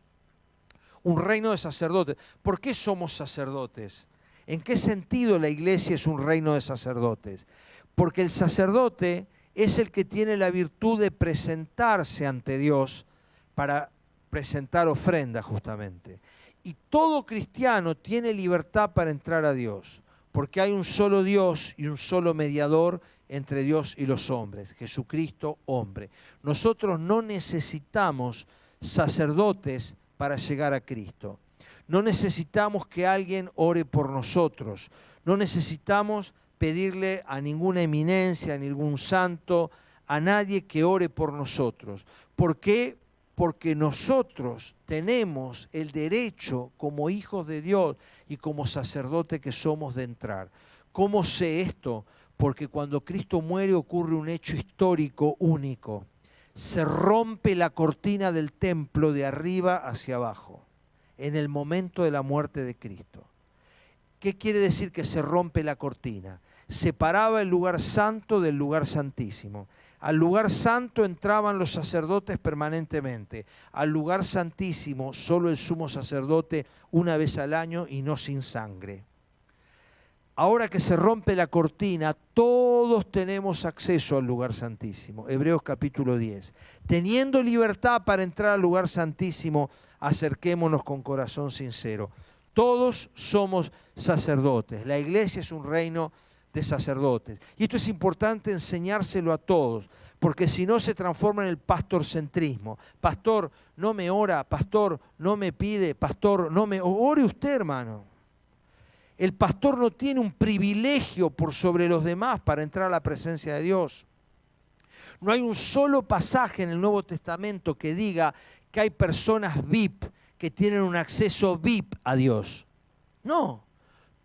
Un reino de sacerdotes. ¿Por qué somos sacerdotes? ¿En qué sentido la iglesia es un reino de sacerdotes? Porque el sacerdote es el que tiene la virtud de presentarse ante Dios para presentar ofrenda justamente. Y todo cristiano tiene libertad para entrar a Dios, porque hay un solo Dios y un solo mediador entre Dios y los hombres, Jesucristo hombre. Nosotros no necesitamos sacerdotes para llegar a Cristo. No necesitamos que alguien ore por nosotros. No necesitamos pedirle a ninguna eminencia, a ningún santo, a nadie que ore por nosotros. ¿Por qué? Porque nosotros tenemos el derecho como hijos de Dios y como sacerdote que somos de entrar. ¿Cómo sé esto? Porque cuando Cristo muere ocurre un hecho histórico único. Se rompe la cortina del templo de arriba hacia abajo en el momento de la muerte de Cristo. ¿Qué quiere decir que se rompe la cortina? Separaba el lugar santo del lugar santísimo. Al lugar santo entraban los sacerdotes permanentemente. Al lugar santísimo solo el sumo sacerdote una vez al año y no sin sangre. Ahora que se rompe la cortina, todos tenemos acceso al lugar santísimo. Hebreos capítulo 10. Teniendo libertad para entrar al lugar santísimo, acerquémonos con corazón sincero. Todos somos sacerdotes. La iglesia es un reino de sacerdotes. Y esto es importante enseñárselo a todos, porque si no se transforma en el pastorcentrismo. Pastor, no me ora, pastor, no me pide, pastor, no me... Ore usted, hermano. El pastor no tiene un privilegio por sobre los demás para entrar a la presencia de Dios. No hay un solo pasaje en el Nuevo Testamento que diga que hay personas VIP que tienen un acceso VIP a Dios. No,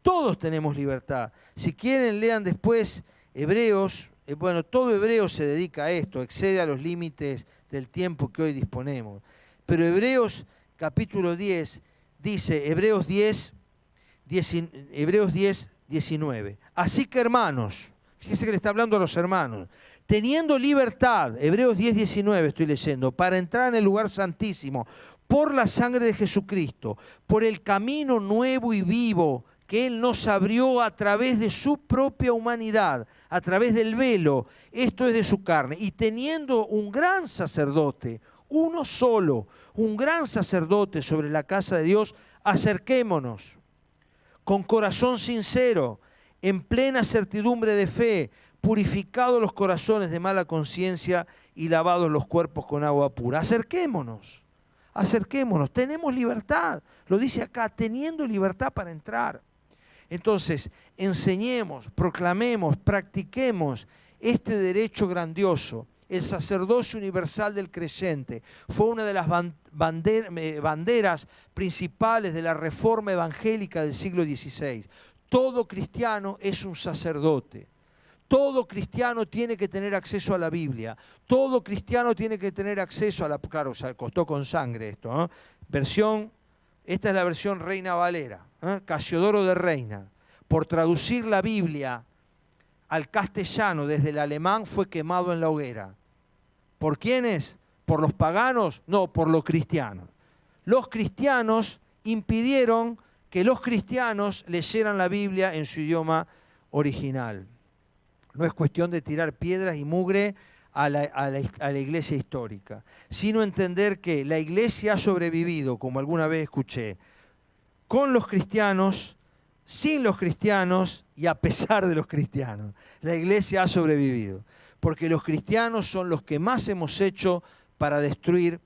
todos tenemos libertad. Si quieren, lean después Hebreos. Bueno, todo Hebreo se dedica a esto, excede a los límites del tiempo que hoy disponemos. Pero Hebreos capítulo 10 dice, Hebreos 10, 19. Así que hermanos, fíjese que le está hablando a los hermanos, teniendo libertad, Hebreos 10, 19 estoy leyendo, para entrar en el lugar santísimo, por la sangre de Jesucristo, por el camino nuevo y vivo que Él nos abrió a través de su propia humanidad, a través del velo, esto es de su carne, y teniendo un gran sacerdote, uno solo, un gran sacerdote sobre la casa de Dios, acerquémonos con corazón sincero, en plena certidumbre de fe, purificados los corazones de mala conciencia y lavados los cuerpos con agua pura. Acerquémonos, acerquémonos, tenemos libertad, lo dice acá, teniendo libertad para entrar. Entonces, enseñemos, proclamemos, practiquemos este derecho grandioso. El sacerdocio universal del creyente fue una de las banderas principales de la reforma evangélica del siglo XVI. Todo cristiano es un sacerdote. Todo cristiano tiene que tener acceso a la Biblia. Todo cristiano tiene que tener acceso a la... Claro, se costó con sangre esto, ¿no? Esta es la versión Reina Valera, Casiodoro de Reina. Por traducir la Biblia al castellano desde el alemán fue quemado en la hoguera. ¿Por quiénes? ¿Por los paganos? No, por los cristianos. Los cristianos impidieron que los cristianos leyeran la Biblia en su idioma original. No es cuestión de tirar piedras y mugre a la iglesia histórica, sino entender que la iglesia ha sobrevivido, como alguna vez escuché, con los cristianos, sin los cristianos y a pesar de los cristianos. La iglesia ha sobrevivido, porque los cristianos son los que más hemos hecho para destruir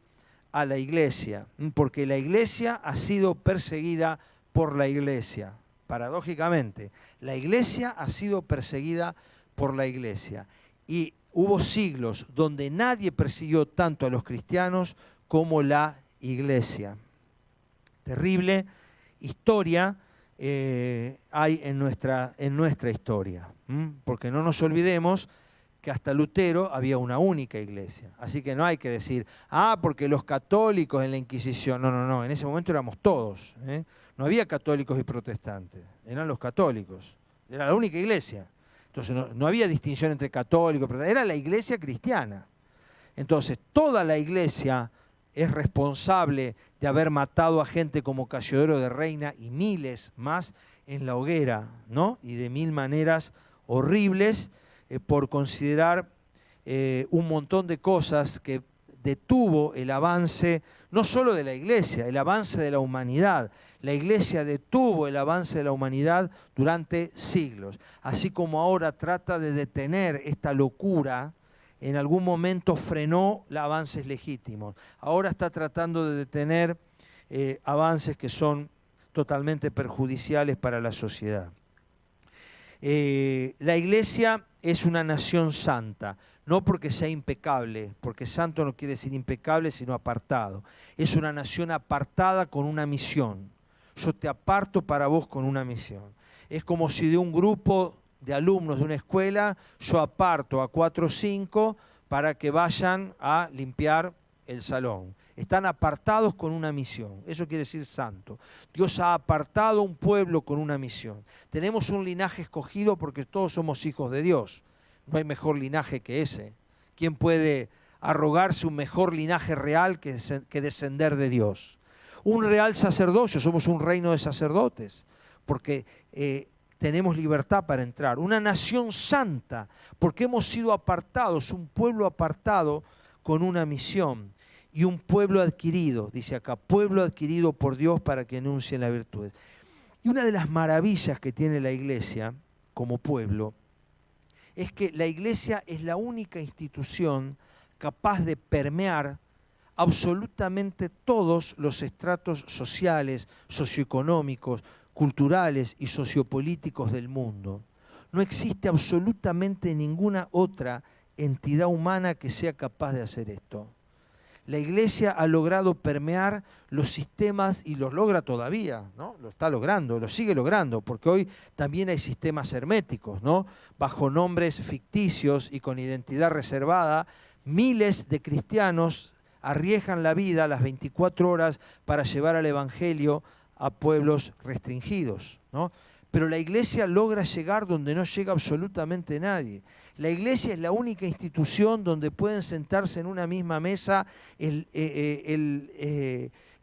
a la iglesia, porque la iglesia ha sido perseguida por la iglesia. Paradójicamente, la iglesia ha sido perseguida por la iglesia. Y hubo siglos donde nadie persiguió tanto a los cristianos como la iglesia. Terrible historia hay en nuestra historia. Porque no nos olvidemos que hasta Lutero había una única iglesia. Así que no hay que decir, porque los católicos en la Inquisición. No, en ese momento éramos todos. No había católicos y protestantes, eran los católicos. Era la única iglesia. Entonces no había distinción entre católicos, era la iglesia cristiana. Entonces toda la iglesia es responsable de haber matado a gente como Casiodoro de Reina y miles más en la hoguera, ¿no? Y de mil maneras horribles por considerar un montón de cosas que detuvo el avance, no solo de la iglesia, el avance de la humanidad. La iglesia detuvo el avance de la humanidad durante siglos. Así como ahora trata de detener esta locura, en algún momento frenó los avances legítimos. Ahora está tratando de detener avances que son totalmente perjudiciales para la sociedad. La iglesia es una nación santa, no porque sea impecable, porque santo no quiere decir impecable, sino apartado. Es una nación apartada con una misión. Yo te aparto para vos con una misión. Es como si de un grupo de alumnos de una escuela, yo aparto a 4 o 5 para que vayan a limpiar el salón. Están apartados con una misión. Eso quiere decir santo. Dios ha apartado un pueblo con una misión. Tenemos un linaje escogido porque todos somos hijos de Dios. No hay mejor linaje que ese. ¿Quién puede arrogarse un mejor linaje real que descender de Dios? Un real sacerdocio, somos un reino de sacerdotes, porque tenemos libertad para entrar. Una nación santa, porque hemos sido apartados, un pueblo apartado con una misión. Y un pueblo adquirido, dice acá, pueblo adquirido por Dios para que anuncien las virtudes. Y una de las maravillas que tiene la iglesia como pueblo es que la iglesia es la única institución capaz de permear absolutamente todos los estratos sociales, socioeconómicos, culturales y sociopolíticos del mundo. No existe absolutamente ninguna otra entidad humana que sea capaz de hacer esto. La iglesia ha logrado permear los sistemas y los logra todavía, ¿no? Lo está logrando, lo sigue logrando, porque hoy también hay sistemas herméticos, ¿no? Bajo nombres ficticios y con identidad reservada, miles de cristianos arriesgan la vida a las 24 horas para llevar al evangelio a pueblos restringidos, ¿no? Pero la iglesia logra llegar donde no llega absolutamente nadie. La iglesia es la única institución donde pueden sentarse en una misma mesa el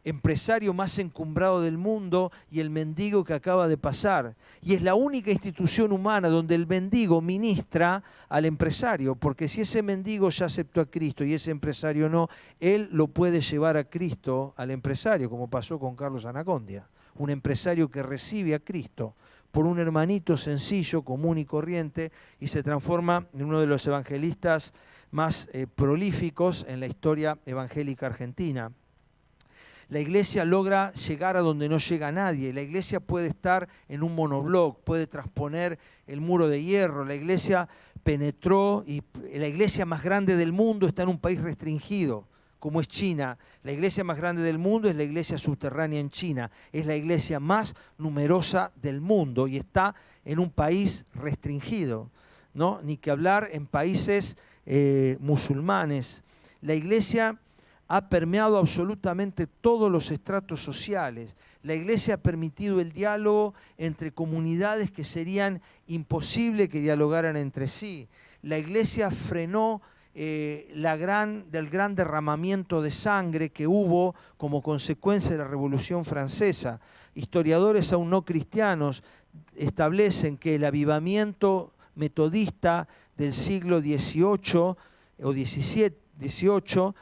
empresario más encumbrado del mundo y el mendigo que acaba de pasar. Y es la única institución humana donde el mendigo ministra al empresario, porque si ese mendigo ya aceptó a Cristo y ese empresario no, él lo puede llevar a Cristo al empresario, como pasó con Carlos Anacondia, un empresario que recibe a Cristo por un hermanito sencillo, común y corriente, y se transforma en uno de los evangelistas más prolíficos en la historia evangélica argentina. La iglesia logra llegar a donde no llega nadie. La iglesia puede estar en un monobloc, puede trasponer el muro de hierro. La iglesia penetró y la iglesia más grande del mundo está en un país restringido, como es China. La iglesia más grande del mundo es la iglesia subterránea en China. Es la iglesia más numerosa del mundo y está en un país restringido, ¿no? Ni que hablar en países musulmanes. La iglesia ha permeado absolutamente todos los estratos sociales. La iglesia ha permitido el diálogo entre comunidades que serían imposible que dialogaran entre sí. La iglesia frenó del gran derramamiento de sangre que hubo como consecuencia de la Revolución Francesa. Historiadores aún no cristianos establecen que el avivamiento metodista del siglo XVIII o XVIII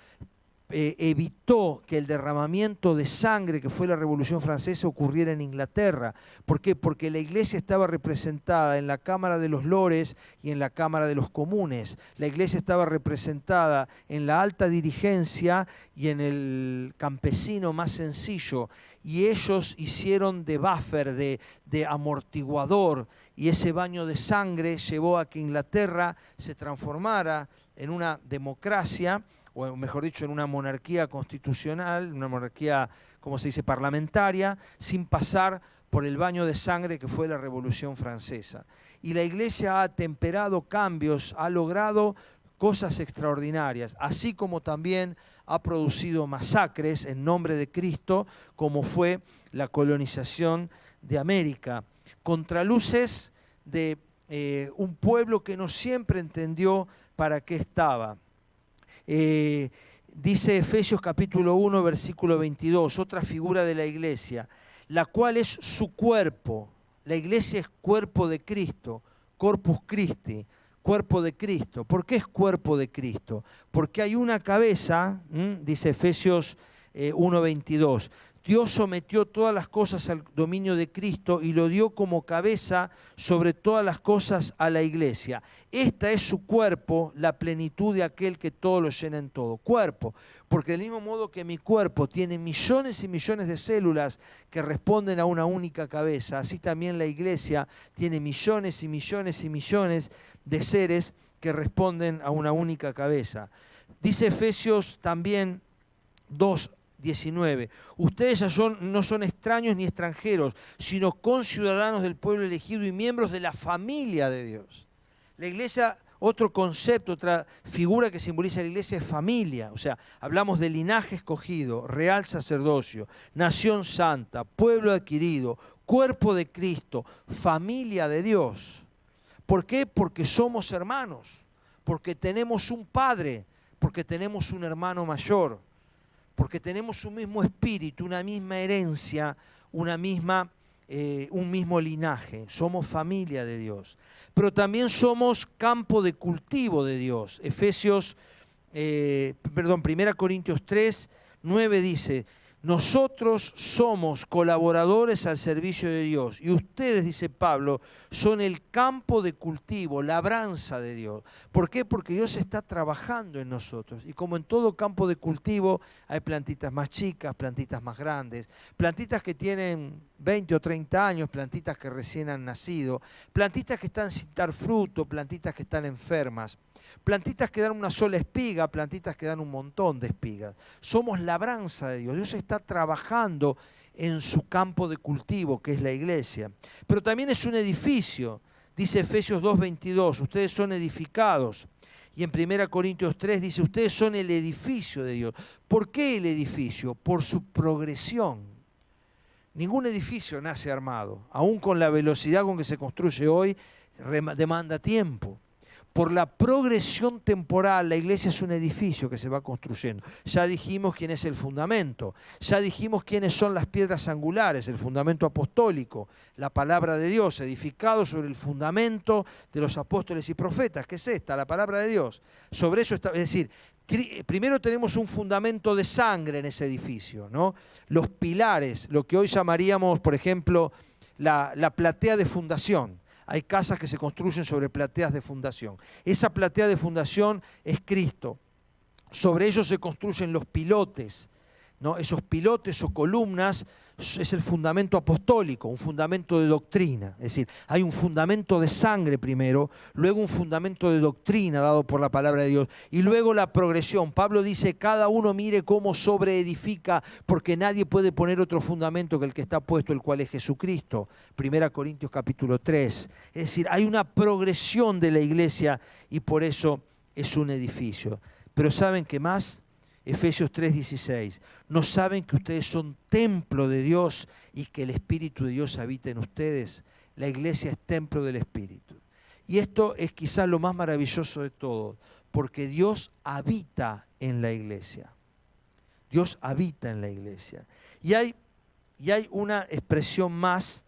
evitó que el derramamiento de sangre que fue la Revolución Francesa ocurriera en Inglaterra. ¿Por qué? Porque la iglesia estaba representada en la Cámara de los Lores y en la Cámara de los Comunes. La iglesia estaba representada en la alta dirigencia y en el campesino más sencillo. Y ellos hicieron de buffer, de amortiguador, y ese baño de sangre llevó a que Inglaterra se transformara en una democracia, o mejor dicho, en una monarquía constitucional, una monarquía, como se dice, parlamentaria, sin pasar por el baño de sangre que fue la Revolución Francesa. Y la iglesia ha temperado cambios, ha logrado cosas extraordinarias, así como también ha producido masacres en nombre de Cristo, como fue la colonización de América. Contraluces de un pueblo que no siempre entendió para qué estaba. Dice Efesios capítulo 1, versículo 22, otra figura de la iglesia, la cual es su cuerpo. La iglesia es cuerpo de Cristo, corpus Christi, cuerpo de Cristo. ¿Por qué es cuerpo de Cristo? Porque hay una cabeza, dice Efesios 1, 22. Dios sometió todas las cosas al dominio de Cristo y lo dio como cabeza sobre todas las cosas a la iglesia. Esta es su cuerpo, la plenitud de aquel que todo lo llena en todo. Cuerpo, porque del mismo modo que mi cuerpo tiene millones y millones de células que responden a una única cabeza, así también la iglesia tiene millones y millones y millones de seres que responden a una única cabeza. Dice Efesios también 2:19. Ustedes ya no son extraños ni extranjeros, sino conciudadanos del pueblo elegido y miembros de la familia de Dios. La iglesia, otro concepto, otra figura que simboliza la iglesia es familia. O sea, hablamos de linaje escogido, real sacerdocio, nación santa, pueblo adquirido, cuerpo de Cristo, familia de Dios. ¿Por qué? Porque somos hermanos, porque tenemos un padre, porque tenemos un hermano mayor, porque tenemos un mismo espíritu, una misma herencia, un mismo linaje. Somos familia de Dios. Pero también somos campo de cultivo de Dios. 1 Corintios 3:9 dice, Nosotros somos colaboradores al servicio de Dios y ustedes, dice Pablo, son el campo de cultivo, labranza de Dios. ¿Por qué? Porque Dios está trabajando en nosotros y como en todo campo de cultivo hay plantitas más chicas, plantitas más grandes, plantitas que tienen 20 o 30 años, plantitas que recién han nacido, plantitas que están sin dar fruto, plantitas que están enfermas, plantitas que dan una sola espiga, plantitas que dan un montón de espigas. Somos labranza de Dios. Dios está trabajando en su campo de cultivo, que es la iglesia. Pero también es un edificio. Dice Efesios 2:22, ustedes son edificados. Y en 1 Corintios 3 dice, ustedes son el edificio de Dios. ¿Por qué el edificio? Por su progresión. Ningún edificio nace armado. Aún con la velocidad con que se construye hoy, demanda tiempo. Por la progresión temporal, la iglesia es un edificio que se va construyendo. Ya dijimos quién es el fundamento, ya dijimos quiénes son las piedras angulares, el fundamento apostólico, la palabra de Dios, edificado sobre el fundamento de los apóstoles y profetas. ¿Qué es esta? La palabra de Dios. Sobre eso está, es decir, primero tenemos un fundamento de sangre en ese edificio, ¿no? Los pilares, lo que hoy llamaríamos, por ejemplo, la platea de fundación. Hay casas que se construyen sobre plateas de fundación. Esa platea de fundación es Cristo. Sobre ellos se construyen los pilotes, ¿no? Esos pilotes o columnas es el fundamento apostólico, un fundamento de doctrina. Es decir, hay un fundamento de sangre primero, luego un fundamento de doctrina dado por la palabra de Dios, y luego la progresión. Pablo dice, cada uno mire cómo sobreedifica, porque nadie puede poner otro fundamento que el que está puesto, el cual es Jesucristo. 1 Corintios capítulo 3. Es decir, hay una progresión de la iglesia y por eso es un edificio. Pero ¿saben qué más? Efesios 3:16, ¿no saben que ustedes son templo de Dios y que el Espíritu de Dios habita en ustedes? La iglesia es templo del Espíritu. Y esto es quizás lo más maravilloso de todo, porque Dios habita en la iglesia. Dios habita en la iglesia. Y hay una expresión más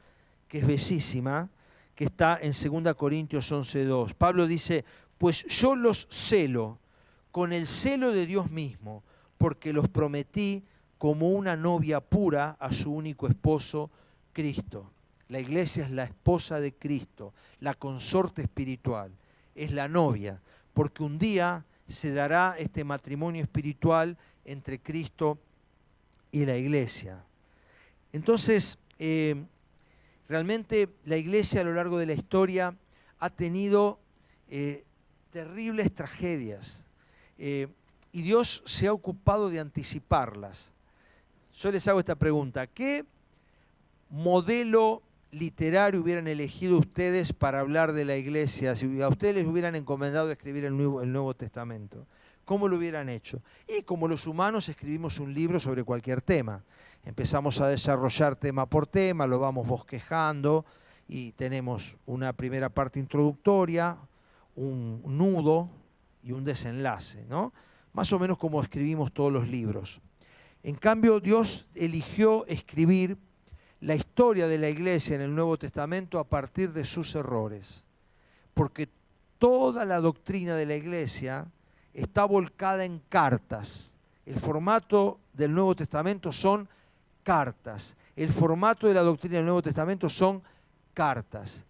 que es bellísima, que está en 2 Corintios 11:2. Pablo dice, pues yo los celo con el celo de Dios mismo, porque los prometí como una novia pura a su único esposo, Cristo. La iglesia es la esposa de Cristo, la consorte espiritual, es la novia, porque un día se dará este matrimonio espiritual entre Cristo y la iglesia. Entonces, realmente la iglesia a lo largo de la historia ha tenido terribles tragedias. Y Dios se ha ocupado de anticiparlas. Yo les hago esta pregunta, ¿qué modelo literario hubieran elegido ustedes para hablar de la iglesia si a ustedes les hubieran encomendado escribir el Nuevo Testamento? ¿Cómo lo hubieran hecho? Y como los humanos escribimos un libro sobre cualquier tema. Empezamos a desarrollar tema por tema, lo vamos bosquejando y tenemos una primera parte introductoria, un nudo y un desenlace, ¿no? Más o menos como escribimos todos los libros. En cambio, Dios eligió escribir la historia de la iglesia en el Nuevo Testamento a partir de sus errores, porque toda la doctrina de la iglesia está volcada en cartas. El formato del Nuevo Testamento son cartas. El formato de la doctrina del Nuevo Testamento son cartas.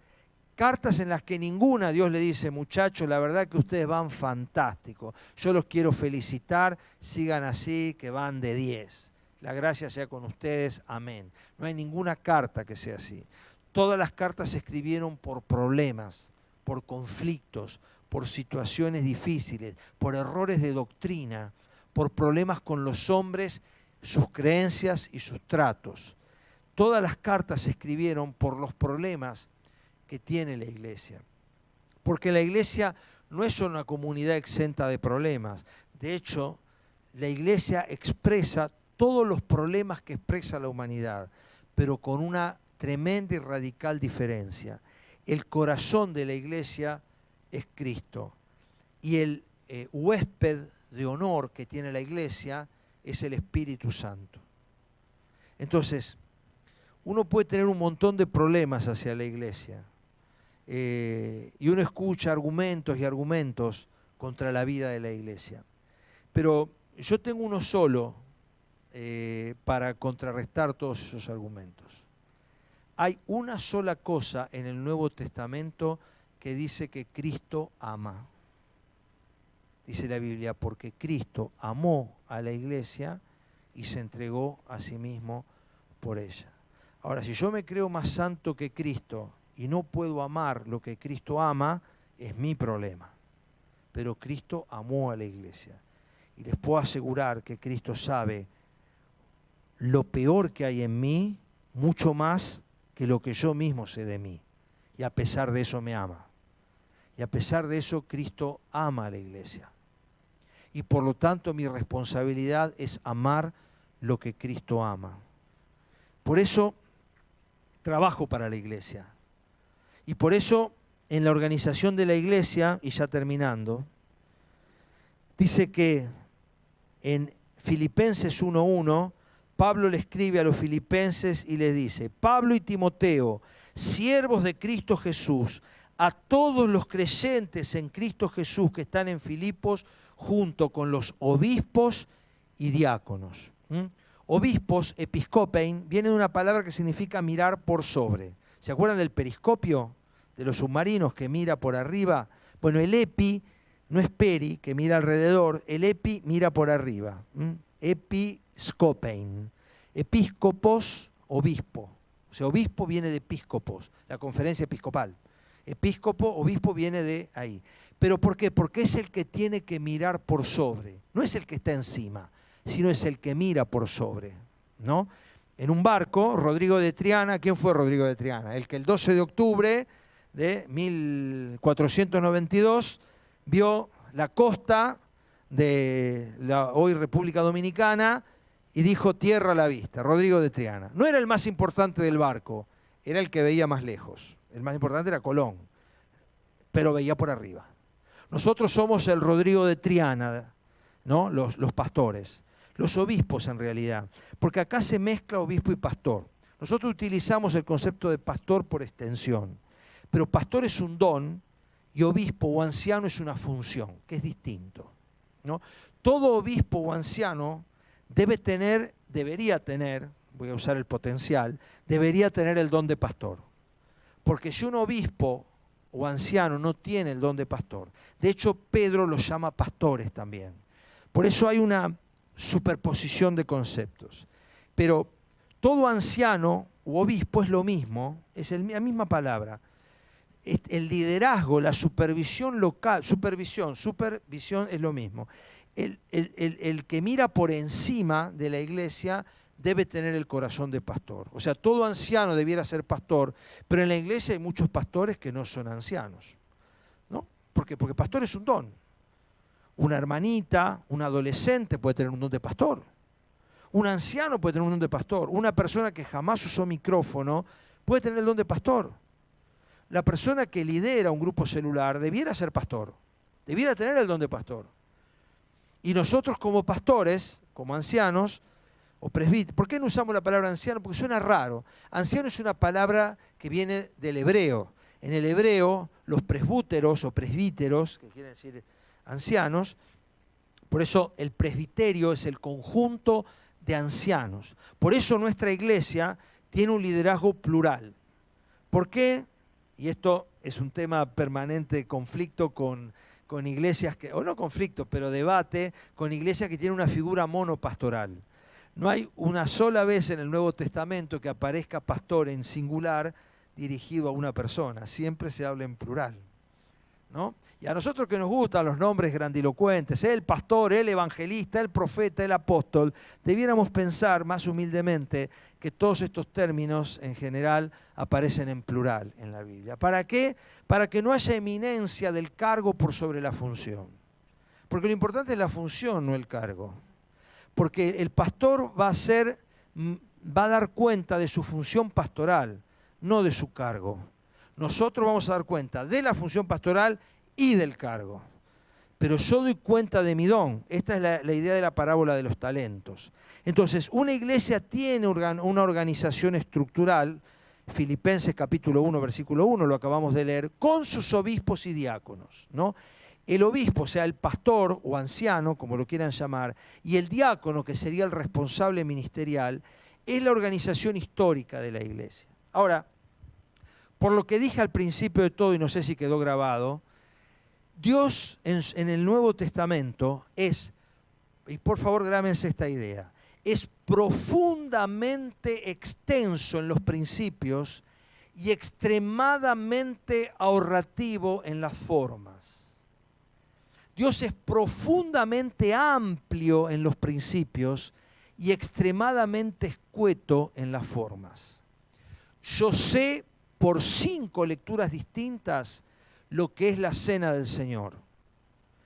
Cartas en las que ninguna Dios le dice, muchachos, la verdad que ustedes van fantástico. Yo los quiero felicitar, sigan así, que van de 10. La gracia sea con ustedes, amén. No hay ninguna carta que sea así. Todas las cartas se escribieron por problemas, por conflictos, por situaciones difíciles, por errores de doctrina, por problemas con los hombres, sus creencias y sus tratos. Todas las cartas se escribieron por los problemas que tiene la iglesia. Porque la iglesia no es una comunidad exenta de problemas. De hecho, la iglesia expresa todos los problemas que expresa la humanidad, pero con una tremenda y radical diferencia. El corazón de la iglesia es Cristo y el huésped de honor que tiene la iglesia es el Espíritu Santo. Entonces, uno puede tener un montón de problemas hacia la iglesia y uno escucha argumentos y argumentos contra la vida de la iglesia. Pero yo tengo uno solo para contrarrestar todos esos argumentos. Hay una sola cosa en el Nuevo Testamento que dice que Cristo ama. Dice la Biblia, porque Cristo amó a la iglesia y se entregó a sí mismo por ella. Ahora, si yo me creo más santo que Cristo y no puedo amar lo que Cristo ama, es mi problema. Pero Cristo amó a la iglesia. Y les puedo asegurar que Cristo sabe lo peor que hay en mí, mucho más que lo que yo mismo sé de mí. Y a pesar de eso me ama. Y a pesar de eso, Cristo ama a la iglesia. Y por lo tanto, mi responsabilidad es amar lo que Cristo ama. Por eso, trabajo para la iglesia. Y por eso, en la organización de la iglesia, y ya terminando, dice que en Filipenses 1:1, Pablo le escribe a los filipenses y les dice: Pablo y Timoteo, siervos de Cristo Jesús, a todos los creyentes en Cristo Jesús que están en Filipos, junto con los obispos y diáconos. Obispos, episcopein, viene de una palabra que significa mirar por sobre. ¿Se acuerdan del periscopio de los submarinos que mira por arriba? Bueno, el epi no es peri, que mira alrededor, el epi mira por arriba. Episcopein. Episcopos, obispo. O sea, obispo viene de episcopos, la conferencia episcopal. Episcopo, obispo viene de ahí. ¿Pero por qué? Porque es el que tiene que mirar por sobre. No es el que está encima, sino es el que mira por sobre, ¿no? En un barco, Rodrigo de Triana, ¿quién fue Rodrigo de Triana? El que el 12 de octubre de 1492 vio la costa de la hoy República Dominicana y dijo tierra a la vista, Rodrigo de Triana. No era el más importante del barco, era el que veía más lejos. El más importante era Colón, pero veía por arriba. Nosotros somos el Rodrigo de Triana, ¿no? Los pastores, los obispos en realidad, porque acá se mezcla obispo y pastor. Nosotros utilizamos el concepto de pastor por extensión, pero pastor es un don y obispo o anciano es una función, que es distinto, ¿no? Todo obispo o anciano debería tener, voy a usar el potencial, debería tener el don de pastor. Porque si un obispo o anciano no tiene el don de pastor, de hecho Pedro los llama pastores también. Por eso hay una superposición de conceptos. Pero todo anciano u obispo es lo mismo, es la misma palabra. El liderazgo, la supervisión local, supervisión es lo mismo. El que mira por encima de la iglesia debe tener el corazón de pastor. O sea, todo anciano debiera ser pastor, pero en la iglesia hay muchos pastores que no son ancianos, ¿no? ¿Por qué? Porque pastor es un don. Una hermanita, un adolescente puede tener un don de pastor. Un anciano puede tener un don de pastor. Una persona que jamás usó micrófono puede tener el don de pastor. La persona que lidera un grupo celular debiera ser pastor. Debiera tener el don de pastor. Y nosotros como pastores, como ancianos, o presbíteros. ¿Por qué no usamos la palabra anciano? Porque suena raro. Anciano es una palabra que viene del hebreo. En el hebreo, los presbúteros o presbíteros, que quieren decir ancianos, por eso el presbiterio es el conjunto de ancianos. Por eso nuestra iglesia tiene un liderazgo plural. ¿Por qué? Y esto es un tema permanente de conflicto con iglesias, o no conflicto, pero debate, con iglesias que tienen una figura monopastoral. No hay una sola vez en el Nuevo Testamento que aparezca pastor en singular dirigido a una persona. Siempre se habla en plural, ¿no? Y a nosotros que nos gustan los nombres grandilocuentes, el pastor, el evangelista, el profeta, el apóstol, debiéramos pensar más humildemente que todos estos términos en general aparecen en plural en la Biblia. ¿Para qué? Para que no haya eminencia del cargo por sobre la función. Porque lo importante es la función, no el cargo. Porque el pastor va a dar cuenta de su función pastoral, no de su cargo. Nosotros vamos a dar cuenta de la función pastoral y del cargo. Pero yo doy cuenta de mi don. Esta es la idea de la parábola de los talentos. Entonces, una iglesia tiene una organización estructural, Filipenses capítulo 1, versículo 1, lo acabamos de leer, con sus obispos y diáconos, ¿no? El obispo, o sea, el pastor o anciano, como lo quieran llamar, y el diácono, que sería el responsable ministerial, es la organización histórica de la iglesia. Ahora, por lo que dije al principio de todo, y no sé si quedó grabado, Dios en el Nuevo Testamento es, y por favor grábense esta idea, es profundamente extenso en los principios y extremadamente ahorrativo en las formas. Dios es profundamente amplio en los principios y extremadamente escueto en las formas. Yo sé por 5 lecturas distintas lo que es la cena del Señor.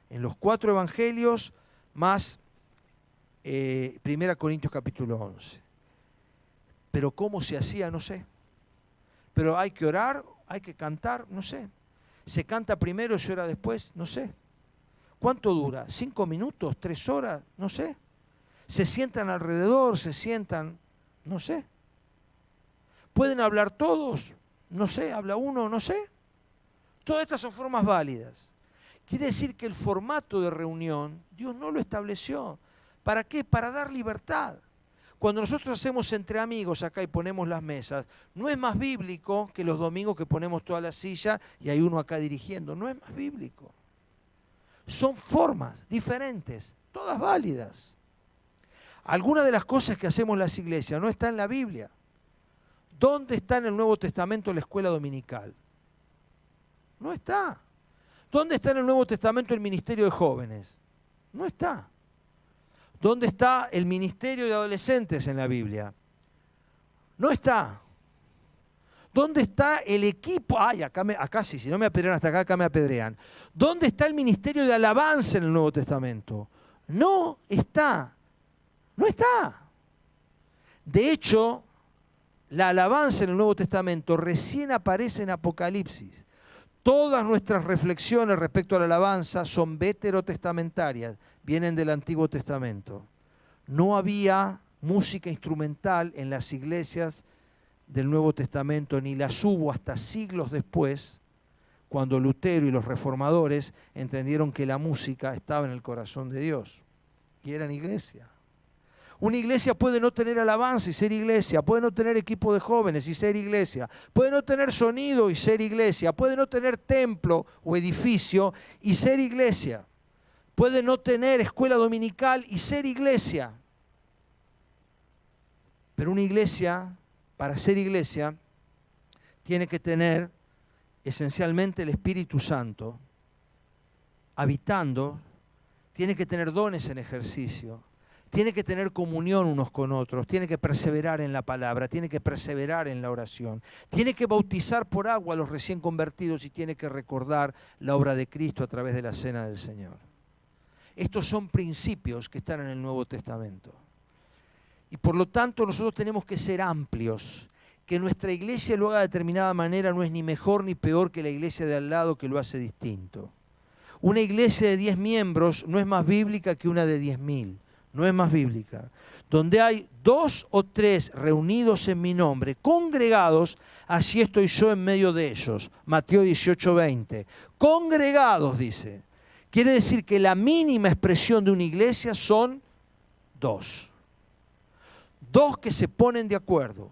En los 4 evangelios más 1 Corintios capítulo 11. Pero cómo se hacía, no sé. Pero hay que orar, hay que cantar, no sé. Se canta primero y se ora después, no sé. ¿Cuánto dura? ¿5 minutos? ¿3 horas? No sé. Se sientan alrededor, se sientan, no sé. ¿Pueden hablar todos? No sé, habla uno, no sé. Todas estas son formas válidas. Quiere decir que el formato de reunión Dios no lo estableció. ¿Para qué? Para dar libertad. Cuando nosotros hacemos entre amigos acá y ponemos las mesas, no es más bíblico que los domingos que ponemos toda la silla y hay uno acá dirigiendo. No es más bíblico. Son formas diferentes, todas válidas. Algunas de las cosas que hacemos en las iglesias no están en la Biblia. ¿Dónde está en el Nuevo Testamento la escuela dominical? No está. ¿Dónde está en el Nuevo Testamento el ministerio de jóvenes? No está. ¿Dónde está el ministerio de adolescentes en la Biblia? No está. ¿Dónde está el equipo? Ay, acá sí, si no me apedrean hasta acá, acá me apedrean. ¿Dónde está el ministerio de alabanza en el Nuevo Testamento? No está. No está. De hecho, la alabanza en el Nuevo Testamento recién aparece en Apocalipsis. Todas nuestras reflexiones respecto a la alabanza son veterotestamentarias, vienen del Antiguo Testamento. No había música instrumental en las iglesias del Nuevo Testamento, ni las hubo hasta siglos después, cuando Lutero y los reformadores entendieron que la música estaba en el corazón de Dios y eran iglesia. Una iglesia puede no tener alabanza y ser iglesia, puede no tener equipo de jóvenes y ser iglesia, puede no tener sonido y ser iglesia, puede no tener templo o edificio y ser iglesia, puede no tener escuela dominical y ser iglesia. Pero una iglesia, para ser iglesia, tiene que tener esencialmente el Espíritu Santo habitando, tiene que tener dones en ejercicio, tiene que tener comunión unos con otros, tiene que perseverar en la palabra, tiene que perseverar en la oración, tiene que bautizar por agua a los recién convertidos y tiene que recordar la obra de Cristo a través de la cena del Señor. Estos son principios que están en el Nuevo Testamento. Y por lo tanto nosotros tenemos que ser amplios. Que nuestra iglesia lo haga de determinada manera no es ni mejor ni peor que la iglesia de al lado que lo hace distinto. Una iglesia de 10 miembros no es más bíblica que una de 10.000. No es más bíblica. Donde hay 2 o 3 reunidos en mi nombre, congregados, así estoy yo en medio de ellos. Mateo 18:20. Congregados, dice. Quiere decir que la mínima expresión de una iglesia son 2. 2 que se ponen de acuerdo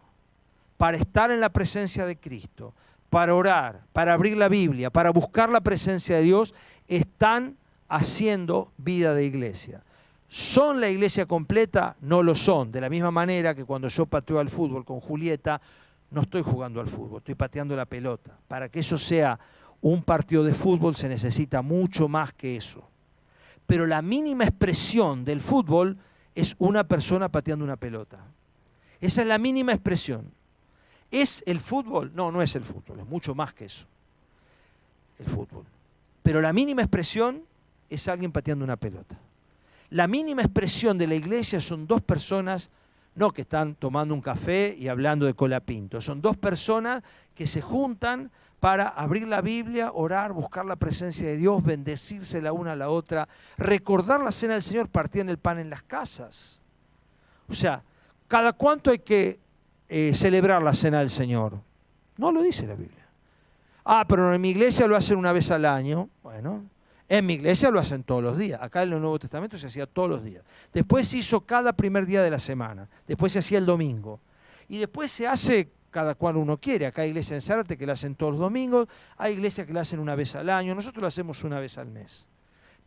para estar en la presencia de Cristo, para orar, para abrir la Biblia, para buscar la presencia de Dios, están haciendo vida de iglesia. ¿Son la iglesia completa? No lo son. De la misma manera que cuando yo pateo al fútbol con Julieta, no estoy jugando al fútbol, estoy pateando la pelota. Para que eso sea un partido de fútbol se necesita mucho más que eso. Pero la mínima expresión del fútbol es una persona pateando una pelota. Esa es la mínima expresión. ¿Es el fútbol? No, no es el fútbol, es mucho más que eso, el fútbol. Pero la mínima expresión es alguien pateando una pelota. La mínima expresión de la iglesia son 2 personas, no que están tomando un café y hablando de colapinto, son 2 personas que se juntan para abrir la Biblia, orar, buscar la presencia de Dios, bendecirse la una a la otra, recordar la cena del Señor, partían el pan en las casas. O sea, ¿cada cuánto hay que celebrar la cena del Señor? No lo dice la Biblia. Ah, pero en mi iglesia lo hacen una vez al año. Bueno, En mi iglesia lo hacen todos los días. Acá en el Nuevo Testamento se hacía todos los días. Después se hizo cada primer día de la semana. Después se hacía el domingo. Y después se hace cada cual uno quiere. Acá hay iglesias en Zárate que la hacen todos los domingos. Hay iglesias que la hacen una vez al año. Nosotros lo hacemos una vez al mes.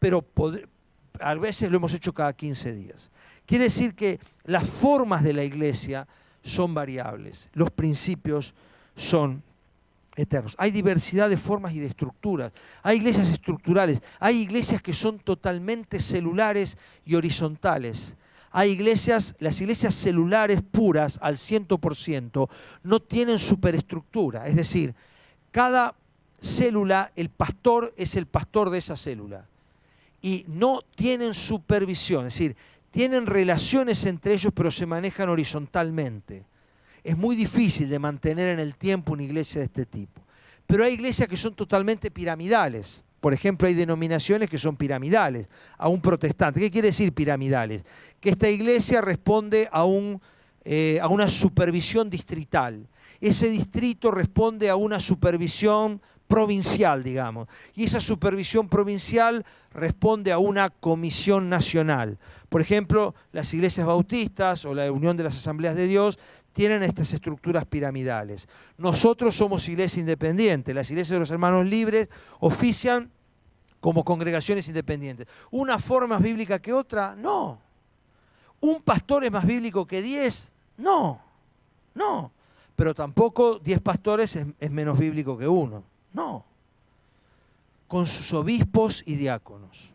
Pero a veces lo hemos hecho cada 15 días. Quiere decir que las formas de la iglesia son variables. Los principios son eternos. Hay diversidad de formas y de estructuras. Hay iglesias estructurales. Hay iglesias que son totalmente celulares y horizontales. Hay iglesias, las iglesias celulares puras al 100% no tienen superestructura. Es decir, cada célula, el pastor es el pastor de esa célula. Y no tienen supervisión, es decir, tienen relaciones entre ellos pero se manejan horizontalmente. Es muy difícil de mantener en el tiempo una iglesia de este tipo. Pero hay iglesias que son totalmente piramidales. Por ejemplo, hay denominaciones que son piramidales, a un protestante. ¿Qué quiere decir piramidales? Que esta iglesia responde a una supervisión distrital. Ese distrito responde a una supervisión provincial, digamos. Y esa supervisión provincial responde a una comisión nacional. Por ejemplo, las iglesias bautistas o la Unión de las Asambleas de Dios tienen estas estructuras piramidales. Nosotros somos iglesia independiente. Las iglesias de los hermanos libres ofician como congregaciones independientes. ¿Una forma más bíblica que otra? No. ¿Un pastor es más bíblico que 10? No. No. Pero tampoco 10 pastores es menos bíblico que uno. No. Con sus obispos y diáconos.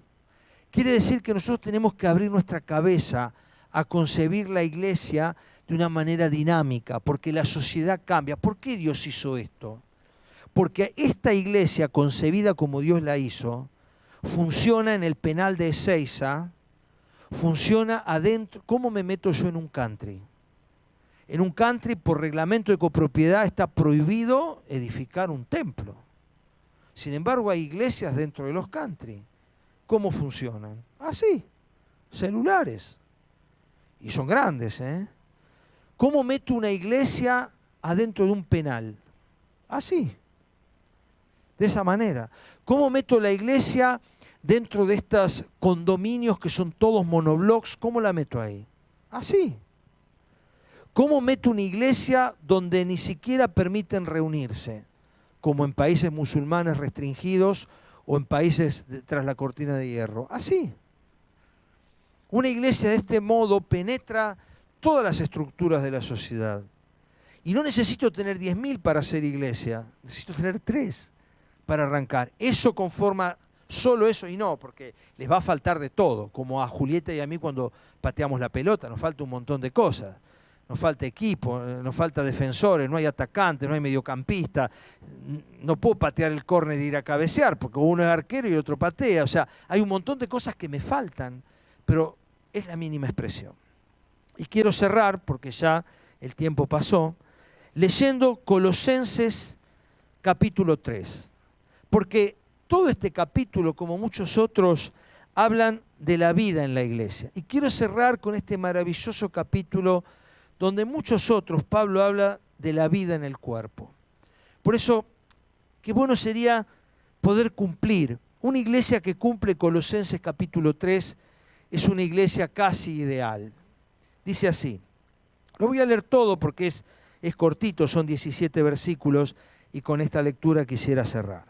Quiere decir que nosotros tenemos que abrir nuestra cabeza a concebir la iglesia de una manera dinámica, porque la sociedad cambia. ¿Por qué Dios hizo esto? Porque esta iglesia, concebida como Dios la hizo, funciona en el penal de Ezeiza, funciona adentro. ¿Cómo me meto yo en un country? En un country, por reglamento de copropiedad, está prohibido edificar un templo. Sin embargo, hay iglesias dentro de los country. ¿Cómo funcionan? Así, celulares. Y son grandes, ¿eh? ¿Cómo meto una iglesia adentro de un penal? Así, de esa manera. ¿Cómo meto la iglesia dentro de estos condominios que son todos monoblocks? ¿Cómo la meto ahí? Así. ¿Cómo meto una iglesia donde ni siquiera permiten reunirse? Como en países musulmanes restringidos o en países tras la cortina de hierro. Así. Una iglesia de este modo penetra todas las estructuras de la sociedad. Y no necesito tener 10.000 para ser iglesia, necesito tener 3 para arrancar. Eso conforma solo eso y no, porque les va a faltar de todo, como a Julieta y a mí cuando pateamos la pelota, nos falta un montón de cosas. Nos falta equipo, nos falta defensores, no hay atacantes, no hay mediocampista. No puedo patear el córner e ir a cabecear, porque uno es arquero y el otro patea. O sea, hay un montón de cosas que me faltan, pero es la mínima expresión. Y quiero cerrar, porque ya el tiempo pasó, leyendo Colosenses capítulo 3. Porque todo este capítulo, como muchos otros, hablan de la vida en la iglesia. Y quiero cerrar con este maravilloso capítulo donde muchos otros, Pablo habla de la vida en el cuerpo. Por eso, qué bueno sería poder cumplir. Una iglesia que cumple Colosenses capítulo 3 es una iglesia casi ideal. Dice así, lo voy a leer todo porque es cortito, son 17 versículos y con esta lectura quisiera cerrar.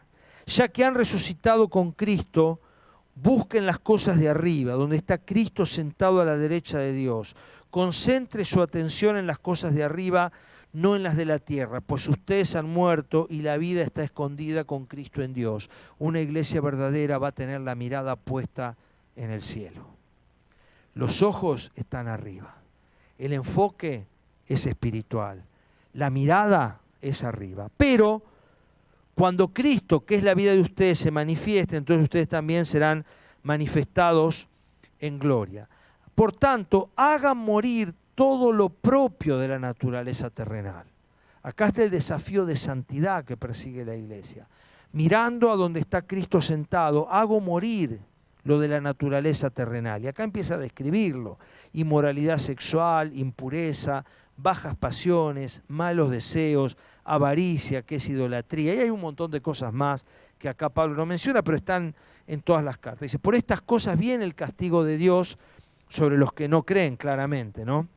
Ya que han resucitado con Cristo, busquen las cosas de arriba, donde está Cristo sentado a la derecha de Dios. Concentre su atención en las cosas de arriba, no en las de la tierra, pues ustedes han muerto y la vida está escondida con Cristo en Dios. Una iglesia verdadera va a tener la mirada puesta en el cielo. Los ojos están arriba. El enfoque es espiritual. La mirada es arriba. Pero cuando Cristo, que es la vida de ustedes, se manifieste, entonces ustedes también serán manifestados en gloria. Por tanto, hagan morir todo lo propio de la naturaleza terrenal. Acá está el desafío de santidad que persigue la iglesia. Mirando a donde está Cristo sentado, hago morir lo de la naturaleza terrenal. Y acá empieza a describirlo. Inmoralidad sexual, impureza, bajas pasiones, malos deseos, avaricia, que es idolatría. Y hay un montón de cosas más que acá Pablo no menciona, pero están en todas las cartas. Dice, por estas cosas viene el castigo de Dios sobre los que no creen, claramente, ¿no?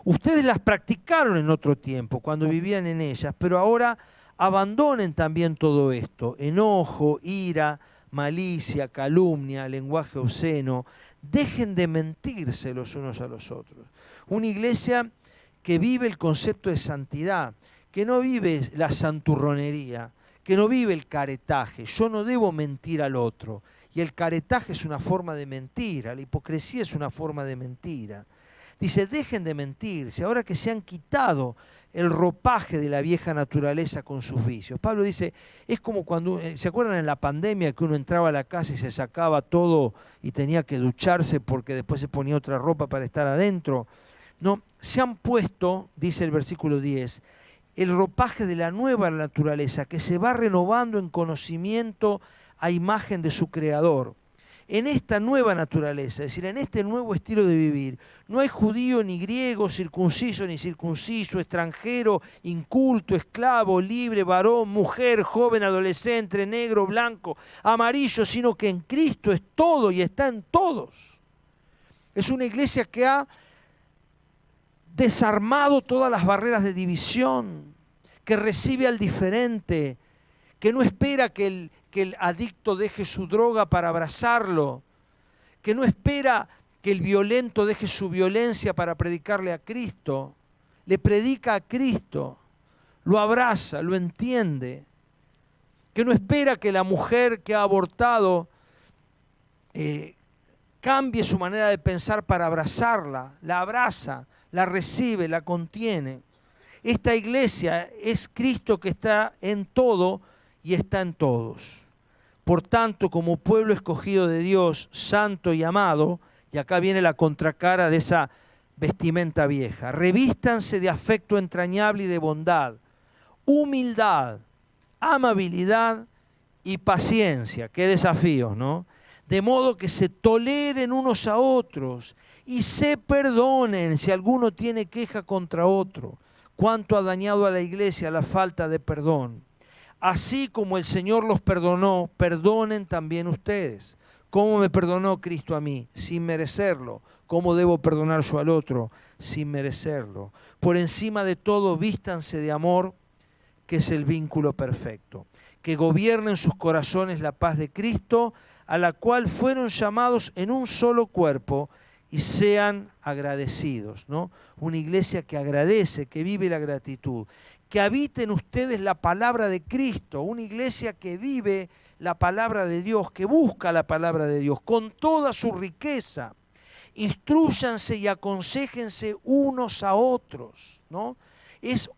Ustedes las practicaron en otro tiempo, cuando vivían en ellas, pero ahora abandonen también todo esto: enojo, ira, malicia, calumnia, lenguaje obsceno. Dejen de mentirse los unos a los otros. Una iglesia que vive el concepto de santidad, que no vive la santurronería, que no vive el caretaje. Yo no debo mentir al otro. Y el caretaje es una forma de mentira, la hipocresía es una forma de mentira. Dice, dejen de mentirse, ahora que se han quitado el ropaje de la vieja naturaleza con sus vicios. Pablo dice, es como cuando, ¿se acuerdan en la pandemia que uno entraba a la casa y se sacaba todo y tenía que ducharse porque después se ponía otra ropa para estar adentro? No, se han puesto, dice el versículo 10, el ropaje de la nueva naturaleza que se va renovando en conocimiento a imagen de su Creador. En esta nueva naturaleza, es decir, en este nuevo estilo de vivir, no hay judío ni griego, circunciso ni circunciso, extranjero, inculto, esclavo, libre, varón, mujer, joven, adolescente, negro, blanco, amarillo, sino que en Cristo es todo y está en todos. Es una iglesia que ha desarmado todas las barreras de división, que recibe al diferente, que no espera que el adicto deje su droga para abrazarlo, que no espera que el violento deje su violencia para predicarle a Cristo. Le predica a Cristo, lo abraza, lo entiende. Que no espera que la mujer que ha abortado cambie su manera de pensar para abrazarla. La abraza, la recibe, la contiene. Esta iglesia es Cristo que está en todo y está en todos. Por tanto, como pueblo escogido de Dios, santo y amado, y acá viene la contracara de esa vestimenta vieja, revístanse de afecto entrañable y de bondad, humildad, amabilidad y paciencia. Qué desafíos, ¿no? De modo que se toleren unos a otros y se perdonen si alguno tiene queja contra otro. Cuánto ha dañado a la iglesia la falta de perdón. Así como el Señor los perdonó, perdonen también ustedes. ¿Cómo me perdonó Cristo a mí? Sin merecerlo. ¿Cómo debo perdonar yo al otro? Sin merecerlo. Por encima de todo, vístanse de amor, que es el vínculo perfecto. Que gobierne en sus corazones la paz de Cristo, a la cual fueron llamados en un solo cuerpo, y sean agradecidos, ¿no? Una iglesia que agradece, que vive la gratitud. Que habite en ustedes la palabra de Cristo, una iglesia que vive la palabra de Dios, que busca la palabra de Dios con toda su riqueza. Instrúyanse y aconséjense unos a otros, ¿no? Es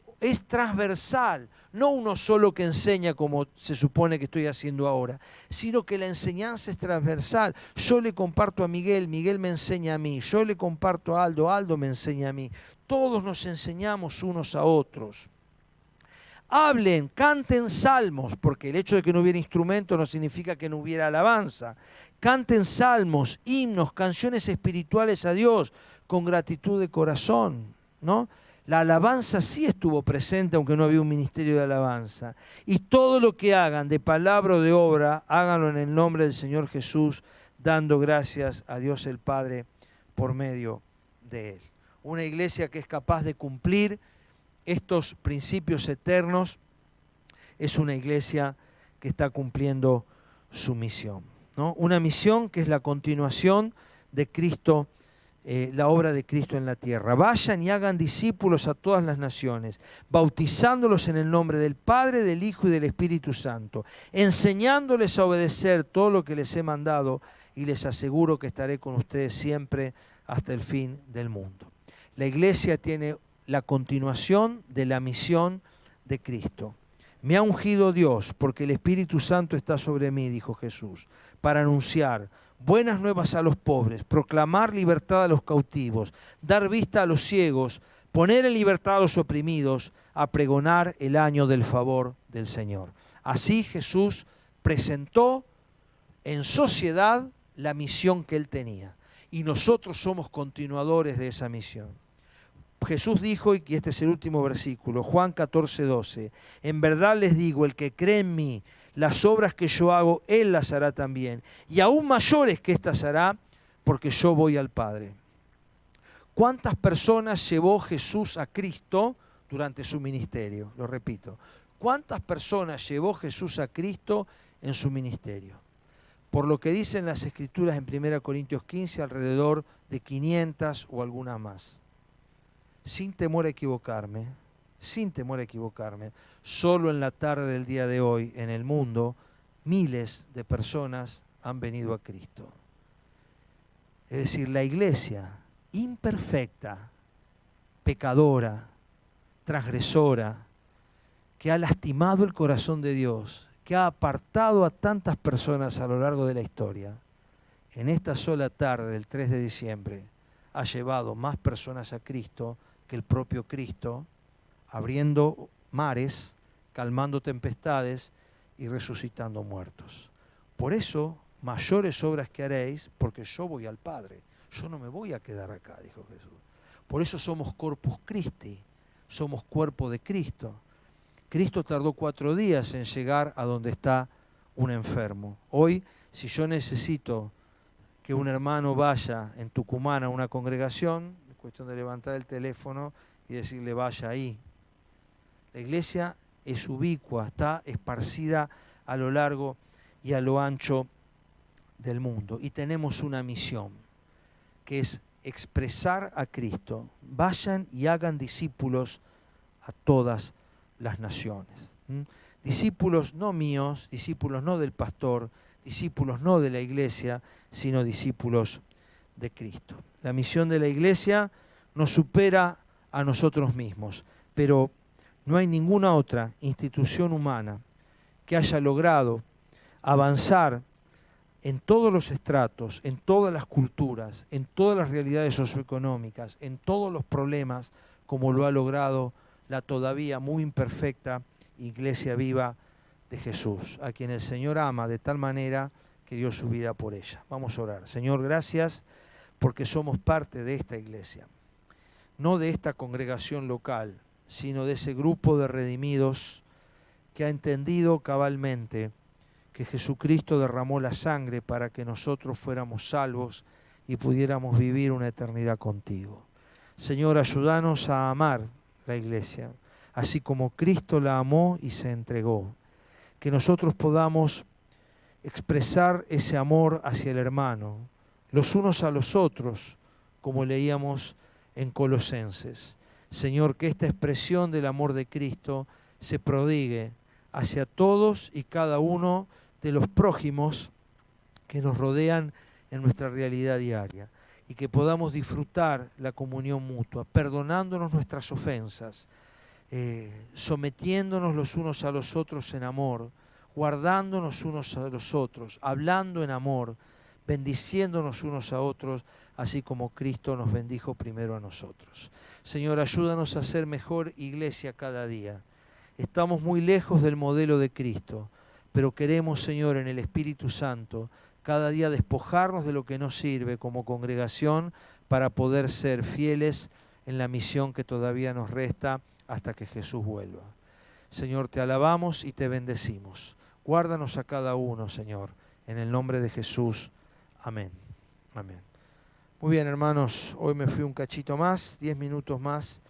transversal, no uno solo que enseña como se supone que estoy haciendo ahora, sino que la enseñanza es transversal. Yo le comparto a Miguel, Miguel me enseña a mí, yo le comparto a Aldo, Aldo me enseña a mí. Todos nos enseñamos unos a otros. Hablen, canten salmos, porque el hecho de que no hubiera instrumento no significa que no hubiera alabanza. Canten salmos, himnos, canciones espirituales a Dios con gratitud de corazón, ¿no? La alabanza sí estuvo presente, aunque no había un ministerio de alabanza. Y todo lo que hagan, de palabra o de obra, háganlo en el nombre del Señor Jesús, dando gracias a Dios el Padre por medio de Él. Una iglesia que es capaz de cumplir estos principios eternos es una iglesia que está cumpliendo su misión, ¿no? Una misión que es la continuación de Cristo, la obra de Cristo en la tierra. Vayan y hagan discípulos a todas las naciones, bautizándolos en el nombre del Padre, del Hijo y del Espíritu Santo, enseñándoles a obedecer todo lo que les he mandado, y les aseguro que estaré con ustedes siempre hasta el fin del mundo. La iglesia tiene la continuación de la misión de Cristo. Me ha ungido Dios porque el Espíritu Santo está sobre mí, dijo Jesús, para anunciar buenas nuevas a los pobres, proclamar libertad a los cautivos, dar vista a los ciegos, poner en libertad a los oprimidos, a pregonar el año del favor del Señor. Así Jesús presentó en sociedad la misión que Él tenía, y nosotros somos continuadores de esa misión. Jesús dijo, y este es el último versículo, Juan 14:12, en verdad les digo, el que cree en mí, Las obras que yo hago, Él las hará también. Y aún mayores que estas hará, porque yo voy al Padre. ¿Cuántas personas llevó Jesús a Cristo durante su ministerio? Lo repito. ¿Cuántas personas llevó Jesús a Cristo en su ministerio? Por lo que dicen las Escrituras en 1 Corintios 15, alrededor de 500 o alguna más. Sin temor a equivocarme, solo en la tarde del día de hoy, en el mundo, miles de personas han venido a Cristo. Es decir, la iglesia imperfecta, pecadora, transgresora, que ha lastimado el corazón de Dios, que ha apartado a tantas personas a lo largo de la historia, en esta sola tarde del 3 de diciembre ha llevado más personas a Cristo que el propio Cristo, abriendo mares, calmando tempestades y resucitando muertos. Por eso, mayores obras que haréis, porque yo voy al Padre. Yo no me voy a quedar acá, dijo Jesús. Por eso somos Corpus Christi, somos cuerpo de Cristo. Cristo tardó 4 días en llegar a donde está un enfermo. Hoy, si yo necesito que un hermano vaya en Tucumán a una congregación, es cuestión de levantar el teléfono y decirle vaya ahí. La iglesia es ubicua, está esparcida a lo largo y a lo ancho del mundo. Y tenemos una misión, que es expresar a Cristo. Vayan y hagan discípulos a todas las naciones. Discípulos no míos, discípulos no del pastor, discípulos no de la iglesia, sino discípulos de Cristo. La misión de la iglesia nos supera a nosotros mismos, pero no hay ninguna otra institución humana que haya logrado avanzar en todos los estratos, en todas las culturas, en todas las realidades socioeconómicas, en todos los problemas, como lo ha logrado la todavía muy imperfecta Iglesia Viva de Jesús, a quien el Señor ama de tal manera que dio su vida por ella. Vamos a orar. Señor, gracias porque somos parte de esta iglesia, no de esta congregación local, sino de ese grupo de redimidos que ha entendido cabalmente que Jesucristo derramó la sangre para que nosotros fuéramos salvos y pudiéramos vivir una eternidad contigo. Señor, ayúdanos a amar la iglesia, así como Cristo la amó y se entregó. Que nosotros podamos expresar ese amor hacia el hermano, los unos a los otros, como leíamos en Colosenses. Señor, que esta expresión del amor de Cristo se prodigue hacia todos y cada uno de los prójimos que nos rodean en nuestra realidad diaria, y que podamos disfrutar la comunión mutua, perdonándonos nuestras ofensas, sometiéndonos los unos a los otros en amor, guardándonos unos a los otros, hablando en amor, bendiciéndonos unos a otros, así como Cristo nos bendijo primero a nosotros. Señor, ayúdanos a ser mejor iglesia cada día. Estamos muy lejos del modelo de Cristo, pero queremos, Señor, en el Espíritu Santo, cada día despojarnos de lo que nos sirve como congregación para poder ser fieles en la misión que todavía nos resta hasta que Jesús vuelva. Señor, te alabamos y te bendecimos. Guárdanos a cada uno, Señor, en el nombre de Jesús. Amén. Amén. Muy bien, hermanos, hoy me fui un cachito más, 10 minutos más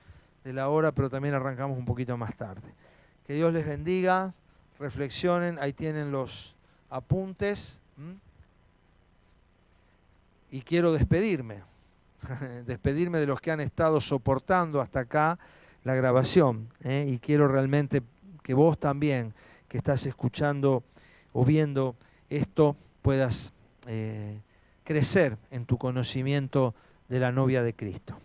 de la hora, pero también arrancamos un poquito más tarde. Que Dios les bendiga, reflexionen, ahí tienen los apuntes. Y quiero despedirme de los que han estado soportando hasta acá la grabación, y quiero realmente que vos también, que estás escuchando o viendo esto, puedas crecer en tu conocimiento de la novia de Cristo.